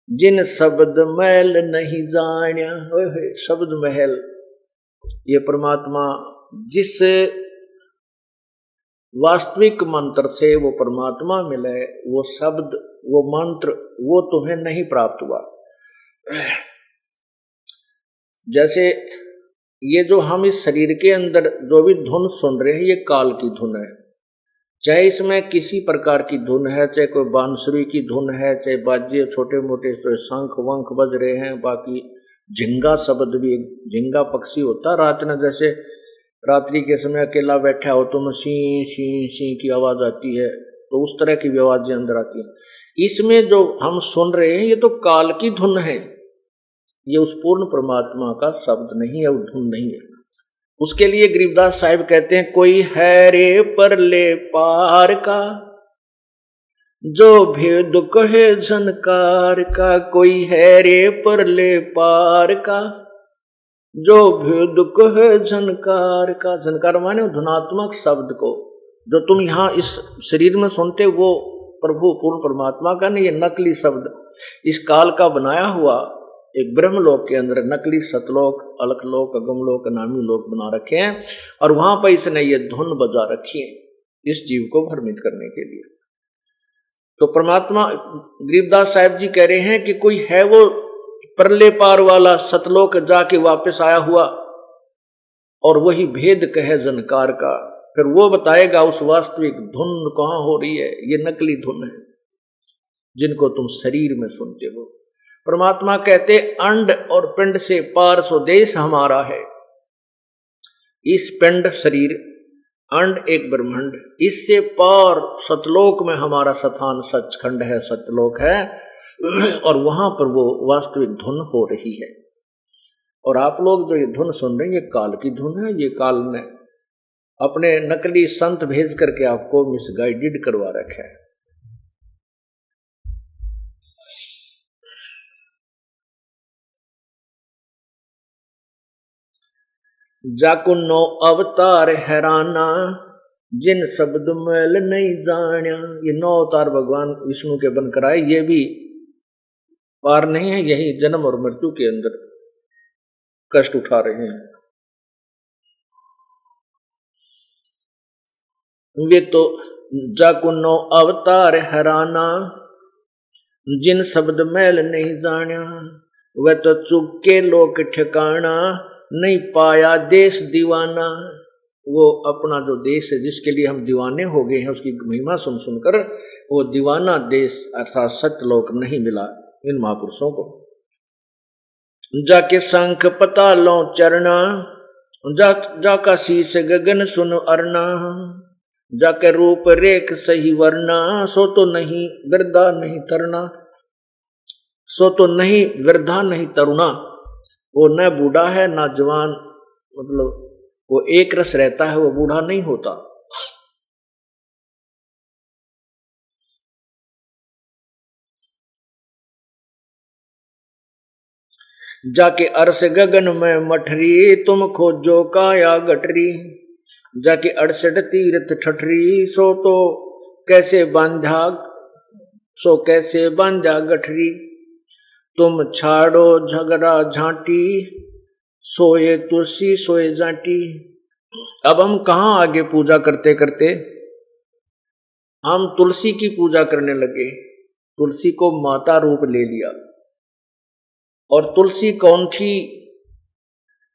जिन शब्द महल नहीं जान्या। शब्द महल, ये परमात्मा जिस वास्तविक मंत्र से वो परमात्मा मिले, वो शब्द, वो मंत्र, वो तुम्हें नहीं प्राप्त हुआ। जैसे ये जो हम इस शरीर के अंदर जो भी धुन सुन रहे हैं, ये काल की धुन है। चाहे इसमें किसी प्रकार की धुन है, चाहे कोई बांसुरी की धुन है, चाहे बाजे छोटे मोटे तो शंख वंख बज रहे हैं, बाकी झिंगा शब्द भी, झिंगा पक्षी होता है रात में, जैसे रात्रि के समय अकेला बैठा हो तो सी सी सी की आवाज आती है, तो उस तरह की भी आवाजें अंदर आती हैं। इसमें जो हम सुन रहे हैं ये तो काल की धुन है, ये उस पूर्ण परमात्मा का शब्द नहीं है, वो धुन नहीं है। उसके लिए गरीबदास साहिब कहते हैं, कोई है रे परले पार का, जो भेद कहे झनकार का, कोई है रे परले पार का, जो भेद कहे झनकार का। झनकार माने धुनात्मक शब्द को, जो तुम यहाँ इस शरीर में सुनते, वो प्रभु पूर्ण परमात्मा का नहीं, ये नकली शब्द इस काल का बनाया हुआ एक ब्रह्मलोक के अंदर नकली सतलोक, अलखलोक, अगमलोक, नामी लोक बना रखे हैं, और वहां पर इसने ये धुन बजा रखी है इस जीव को भ्रमित करने के लिए। तो परमात्मा गरीबदास साहिब जी कह रहे हैं कि कोई है वो परले पार वाला, सतलोक जाके वापस आया हुआ, और वही भेद कहे जनकार का, फिर वो बताएगा उस वास्तविक धुन कहाँ हो रही है। ये नकली धुन है जिनको तुम शरीर में सुनते हो। परमात्मा कहते अंड और पिंड से पार स्वदेश हमारा है। इस पिंड शरीर, अंड एक ब्रह्मांड, इससे पार सतलोक में हमारा स्थान सचखंड है, सतलोक है, और वहां पर वो वास्तविक धुन हो रही है। और आप लोग जो ये धुन सुन रहे हैं, ये काल की धुन है। ये काल ने अपने नकली संत भेज करके आपको मिसगाइडेड करवा रखा है। जाको 9 अवतार हैराना, जिन शब्द मैल नहीं जान्या। ये 9 अवतार भगवान विष्णु के बनकर आए, ये भी पार नहीं है, यही जन्म और मृत्यु के अंदर कष्ट उठा रहे हैं। वे तो जाको 9 अवतार हैराना, जिन शब्द मैल नहीं जान्या। वह तो चुप के लोक ठिकाना, नहीं पाया देश दीवाना। वो अपना जो देश है जिसके लिए हम दीवाने हो गए हैं, उसकी महिमा सुन सुनकर वो दीवाना देश अर्थात सत्यलोक नहीं मिला इन महापुरुषों को। जाके शंख पतालों चरना, जाका शीश गगन सुन अरना। जाके रूप रेख सही वरना, सो तो नहीं वृद्धा नहीं तरना। सो तो नहीं वृद्धा नहीं तरुणा। वो न बूढ़ा है ना जवान, मतलब वो एक रस रहता है, वो बूढ़ा नहीं होता। जाके अरस गगन में मठरी, तुम खोजो काया गठरी। जाके 68 तीर्थ ठठरी, सो तो कैसे बांधा, सो कैसे बांधा गठरी। तुम छाड़ो झगड़ा झांटी, सोए तुलसी सोए जाटी। अब हम कहाँ आगे पूजा करते करते हम तुलसी की पूजा करने लगे, तुलसी को माता रूप ले लिया। और तुलसी कौन थी?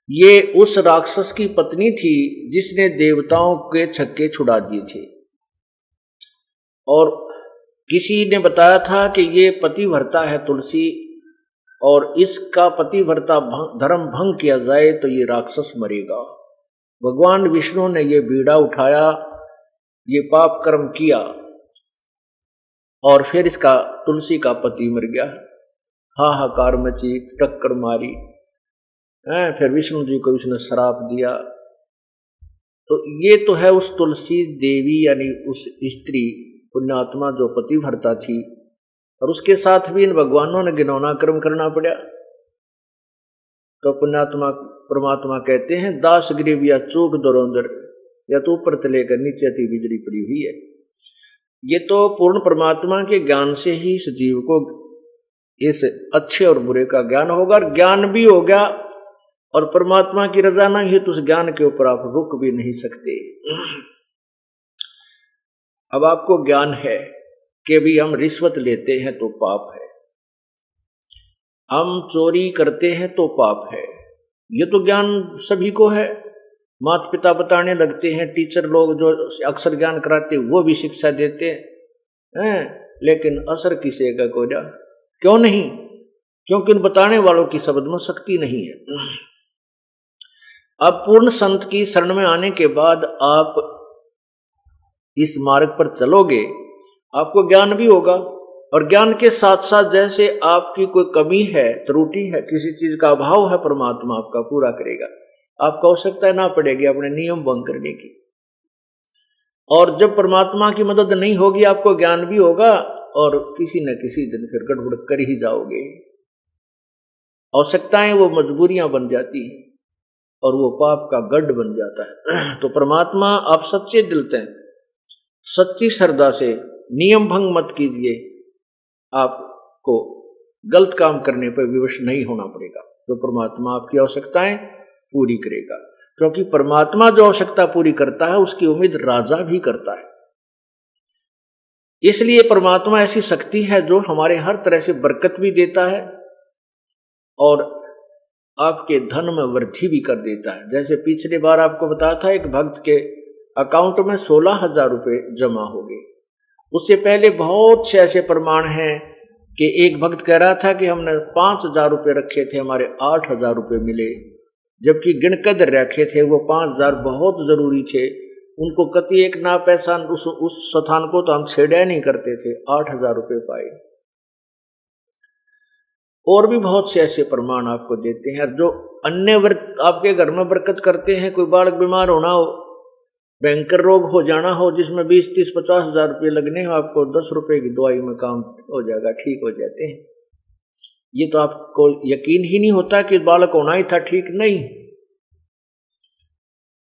ये उस राक्षस की पत्नी थी जिसने देवताओं के छक्के छुड़ा दिए थे। और किसी ने बताया था कि ये पतिव्रता है तुलसी, और इसका पतिव्रता धर्म भंग किया जाए तो ये राक्षस मरेगा। भगवान विष्णु ने ये बीड़ा उठाया ये पाप कर्म किया और फिर इसका तुलसी का पति मर गया, हाहाकार मची, टक्कर मारी, फिर विष्णु जी को उसने श्राप दिया। तो ये तो है उस तुलसी देवी यानी उस स्त्री पुण्यात्मा जो पतिव्रता थी, और उसके साथ भी इन भगवानों ने घिनौना कर्म करना पड़ा। तो पुण्यात्मा परमात्मा कहते हैं दास ग्रीव या चूक दरोंदर, या तो ऊपर से लेकर नीचे थी बिजली पड़ी हुई है। ये तो पूर्ण परमात्मा के ज्ञान से ही इस जीव को इस अच्छे और बुरे का ज्ञान होगा, और ज्ञान भी हो गया और परमात्मा की रजा ना ही तो उस ज्ञान के ऊपर आप रुक भी नहीं सकते। अब आपको ज्ञान है कि भी हम रिश्वत लेते हैं तो पाप है, हम चोरी करते हैं तो पाप है, ये तो ज्ञान सभी को है। माता पिता बताने लगते हैं, टीचर लोग जो अक्सर ज्ञान कराते वो भी शिक्षा देते हैं, लेकिन असर किसी का को जा क्यों नहीं? क्योंकि उन बताने वालों की शब्द में शक्ति नहीं है। अब पूर्ण संत की शरण में आने के बाद आप इस मार्ग पर चलोगे, आपको ज्ञान भी होगा, और ज्ञान के साथ साथ जैसे आपकी कोई कमी है, त्रुटि है, किसी चीज का अभाव है, परमात्मा आपका पूरा करेगा। आपको आवश्यकता ना पड़ेगी अपने नियम भंग करने की। और जब परमात्मा की मदद नहीं होगी, आपको ज्ञान भी होगा और किसी न किसी दिन फिर गड़बड़ कर ही जाओगे। आवश्यकताएं वो मजबूरियां बन जाती हैं और वो पाप का गढ़ बन जाता है। तो परमात्मा आप सच्चे दिल से, सच्ची श्रद्धा से नियम भंग मत कीजिए, आपको गलत काम करने पर विवश नहीं होना पड़ेगा। तो परमात्मा आपकी आवश्यकताएं पूरी करेगा, क्योंकि परमात्मा जो आवश्यकता पूरी करता है उसकी उम्मीद राजा भी करता है। इसलिए परमात्मा ऐसी शक्ति है जो हमारे हर तरह से बरकत भी देता है और आपके धन में वृद्धि भी कर देता है। जैसे पिछले बार आपको बताया था, एक भक्त के अकाउंट में 16,000 रुपये जमा हो गए। उससे पहले बहुत से ऐसे प्रमाण हैं कि एक भक्त कह रहा था कि हमने 5,000 रुपये रखे थे, हमारे 8,000 रुपये मिले, जबकि गिनकर रखे थे वो 5,000 बहुत जरूरी थे। उनको कति एक ना पैसा उस स्थान को तो हम छेड़ा नहीं करते थे, 8,000 रुपये पाए। और भी बहुत से ऐसे प्रमाण आपको देते हैं। जो अन्य आपके घर में बरकत करते हैं, कोई बालक बीमार होना हो, भयंकर रोग हो जाना हो जिसमें 20, 30, 50,000 रुपये लगने हो, आपको 10 रुपये की दवाई में काम हो जाएगा, ठीक हो जाते हैं। ये तो आपको यकीन ही नहीं होता कि बालक होना ही था, ठीक नहीं,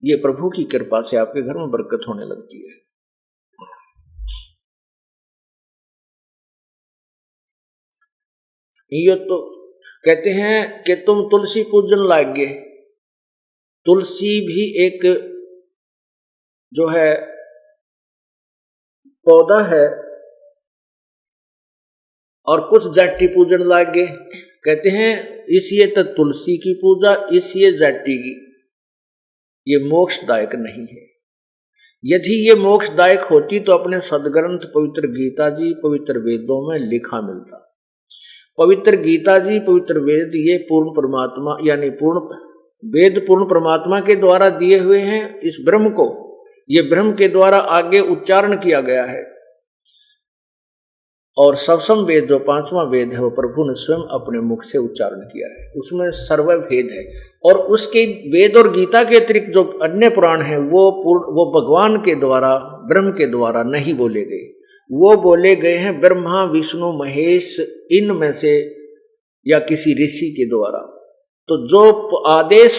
ये प्रभु की कृपा से आपके घर में बरकत होने लगती है। ये तो कहते हैं कि तुम तुलसी पूजन लागे। तुलसी भी एक जो है पौधा है, और कुछ जाति पूजन लागे। कहते हैं इसलिए तो तुलसी की पूजा, इसलिए जाति की, ये मोक्षदायक नहीं है। यदि ये मोक्षदायक होती तो अपने सदग्रंथ पवित्र गीता जी, पवित्र वेदों में लिखा मिलता। पवित्र गीता जी, पवित्र वेद, ये पूर्ण परमात्मा यानी पूर्ण वेद पूर्ण परमात्मा के द्वारा दिए हुए हैं। इस ब्रह्म को, ये ब्रह्म के द्वारा आगे उच्चारण किया गया है। और सवसम वेद जो 5वां वेद है वो प्रभु ने स्वयं अपने मुख से उच्चारण किया है, उसमें सर्वभेद है। और उसके वेद और गीता के अतिरिक्त जो अन्य पुराण हैं वो भगवान के द्वारा, ब्रह्म के द्वारा नहीं बोले गए, वो बोले गए हैं ब्रह्मा विष्णु महेश इनमें से या किसी ऋषि के द्वारा। तो जो आदेश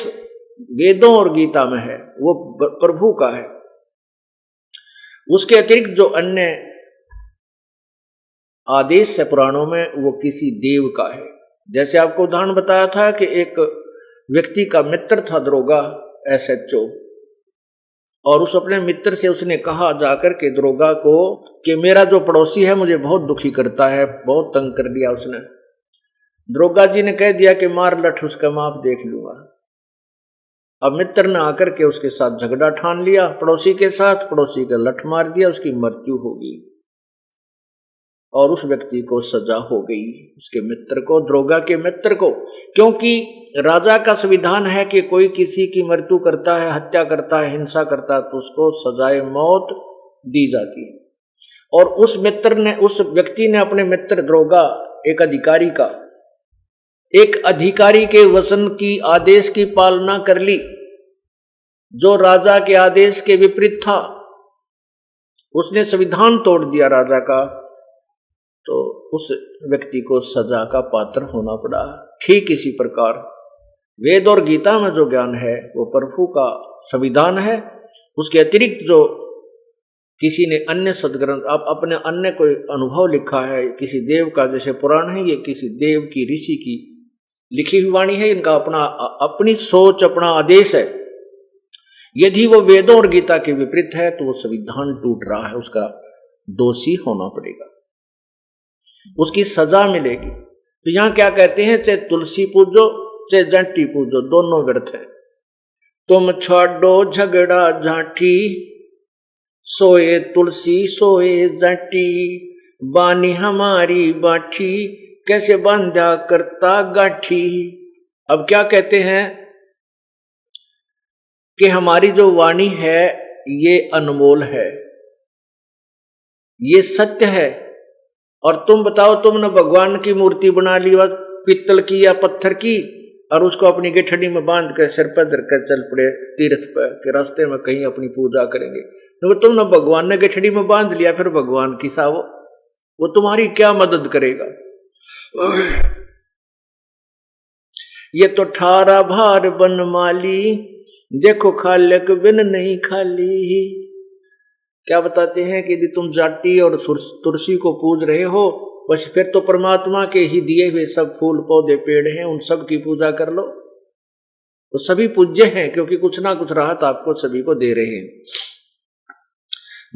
वेदों और गीता में है वो प्रभु का है। उसके अतिरिक्त जो अन्य आदेश है पुराणों में वो किसी देव का है। जैसे आपको उदाहरण बताया था कि एक व्यक्ति का मित्र था दरोगा SHO, और उस अपने मित्र से उसने कहा जाकर के दरोगा को कि मेरा जो पड़ोसी है मुझे बहुत दुखी करता है, बहुत तंग कर दिया उसने। दरोगा जी ने कह दिया कि मार लठ, उसका माप देख लूंगा। अब मित्र ने आकर के उसके साथ झगड़ा ठान लिया पड़ोसी के साथ, पड़ोसी का लठ मार दिया, उसकी मृत्यु हो गई और उस व्यक्ति को सजा हो गई, उसके मित्र को, दरोगा के मित्र को। क्योंकि राजा का संविधान है कि कोई किसी की मृत्यु करता है, हत्या करता है, हिंसा करता है तो उसको सजाए मौत दी जाती है। और उस मित्र ने, उस व्यक्ति ने अपने मित्र दरोगा एक अधिकारी के वचन की, आदेश की पालना कर ली, जो राजा के आदेश के विपरीत था। उसने संविधान तोड़ दिया राजा का, तो उस व्यक्ति को सजा का पात्र होना पड़ा। ठीक इसी प्रकार वेद और गीता में जो ज्ञान है वो प्रभु का संविधान है। उसके अतिरिक्त जो किसी ने अन्य सदग्रंथ, आप अपने अन्य कोई अनुभव लिखा है किसी देव का, जैसे पुराण है, ये किसी देव की, ऋषि की लिखी हुई वाणी है, इनका अपनी सोच, अपना आदेश है। यदि वो वेदों और गीता के विपरीत है तो वो संविधान टूट रहा है, उसका दोषी होना पड़ेगा, उसकी सजा मिलेगी। तो यहां क्या कहते हैं, चाहे तुलसी पूजो चाहे जंटी पूजो, दोनों व्यर्थ है। तुम छोड़ो झगड़ा झांटी, सोए तुलसी सोए जंटी, बानी हमारी बाठी, कैसे बांधा करता गाठी। अब क्या कहते हैं कि हमारी जो वाणी है ये अनमोल है, ये सत्य है। और तुम बताओ, तुमने भगवान की मूर्ति बना ली, पित्तल की या पत्थर की, और उसको अपनी गठड़ी में बांध कर सिर पर धरकर चल पड़े तीर्थ पर कि रास्ते में कहीं अपनी पूजा करेंगे। तो तुमने भगवान ने गठड़ी में बांध लिया, फिर भगवान की सावो, वो तुम्हारी क्या मदद करेगा। ये तो ठारा भार बनमाली, देखो खालक बिन नहीं खाली। क्या बताते हैं कि यदि तुम जाटी और तुलसी को पूज रहे हो, बस फिर तो परमात्मा के ही दिए हुए सब फूल पौधे पेड़ हैं, उन सब की पूजा कर लो, तो सभी पूज्य हैं, क्योंकि कुछ ना कुछ राहत आपको सभी को दे रहे हैं।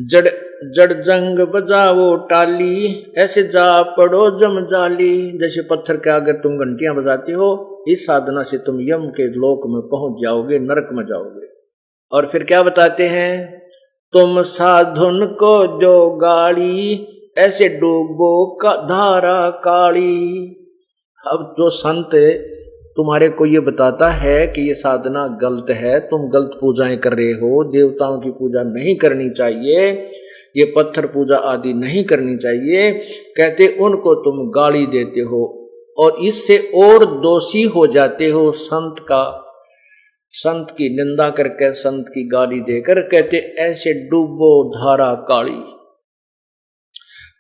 जड़ जंग बजाओ टाली, ऐसे जा पड़ो जम जाली। जैसे पत्थर के आगे तुम घंटियां बजाते हो, इस साधना से तुम यम के लोक में पहुंच जाओगे, नरक में जाओगे। और फिर क्या बताते हैं, तुम साधुन को जो गाड़ी, ऐसे डूबो का धारा काली। अब जो संत तुम्हारे को ये बताता है कि ये साधना गलत है, तुम गलत पूजाएं कर रहे हो, देवताओं की पूजा नहीं करनी चाहिए, ये पत्थर पूजा आदि नहीं करनी चाहिए, कहते उनको तुम गाली देते हो और इससे और दोषी हो जाते हो। संत की निंदा करके, संत की गाली देकर, कहते ऐसे डूबो धारा काली।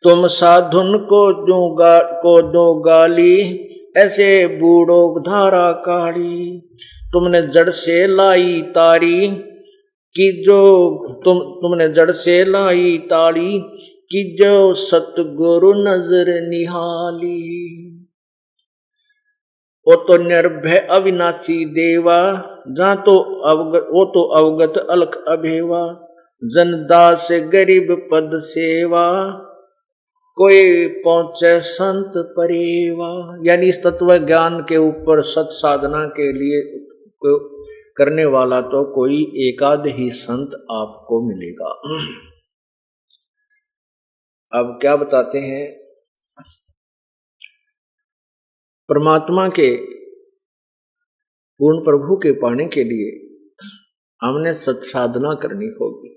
तुम साधुन को दो गाली, ऐसे बूढ़ो धारा काली। तुमने जड़ से लाई तारी कि जो तुमने जड़ से लाई तारी कि जो सतगुरु नजर निहाली। वो तो निर्भय अविनाशी देवा, जहाँ तो अवगत अलख अभेवा। जनदास गरीब पद सेवा, कोई पहुंचे संत परेवा। यानी इस तत्व ज्ञान के ऊपर सत साधना के लिए करने वाला तो कोई एकाध ही संत आपको मिलेगा। अब क्या बताते हैं, परमात्मा के पूर्ण प्रभु के पाने के लिए हमने सत साधना करनी होगी।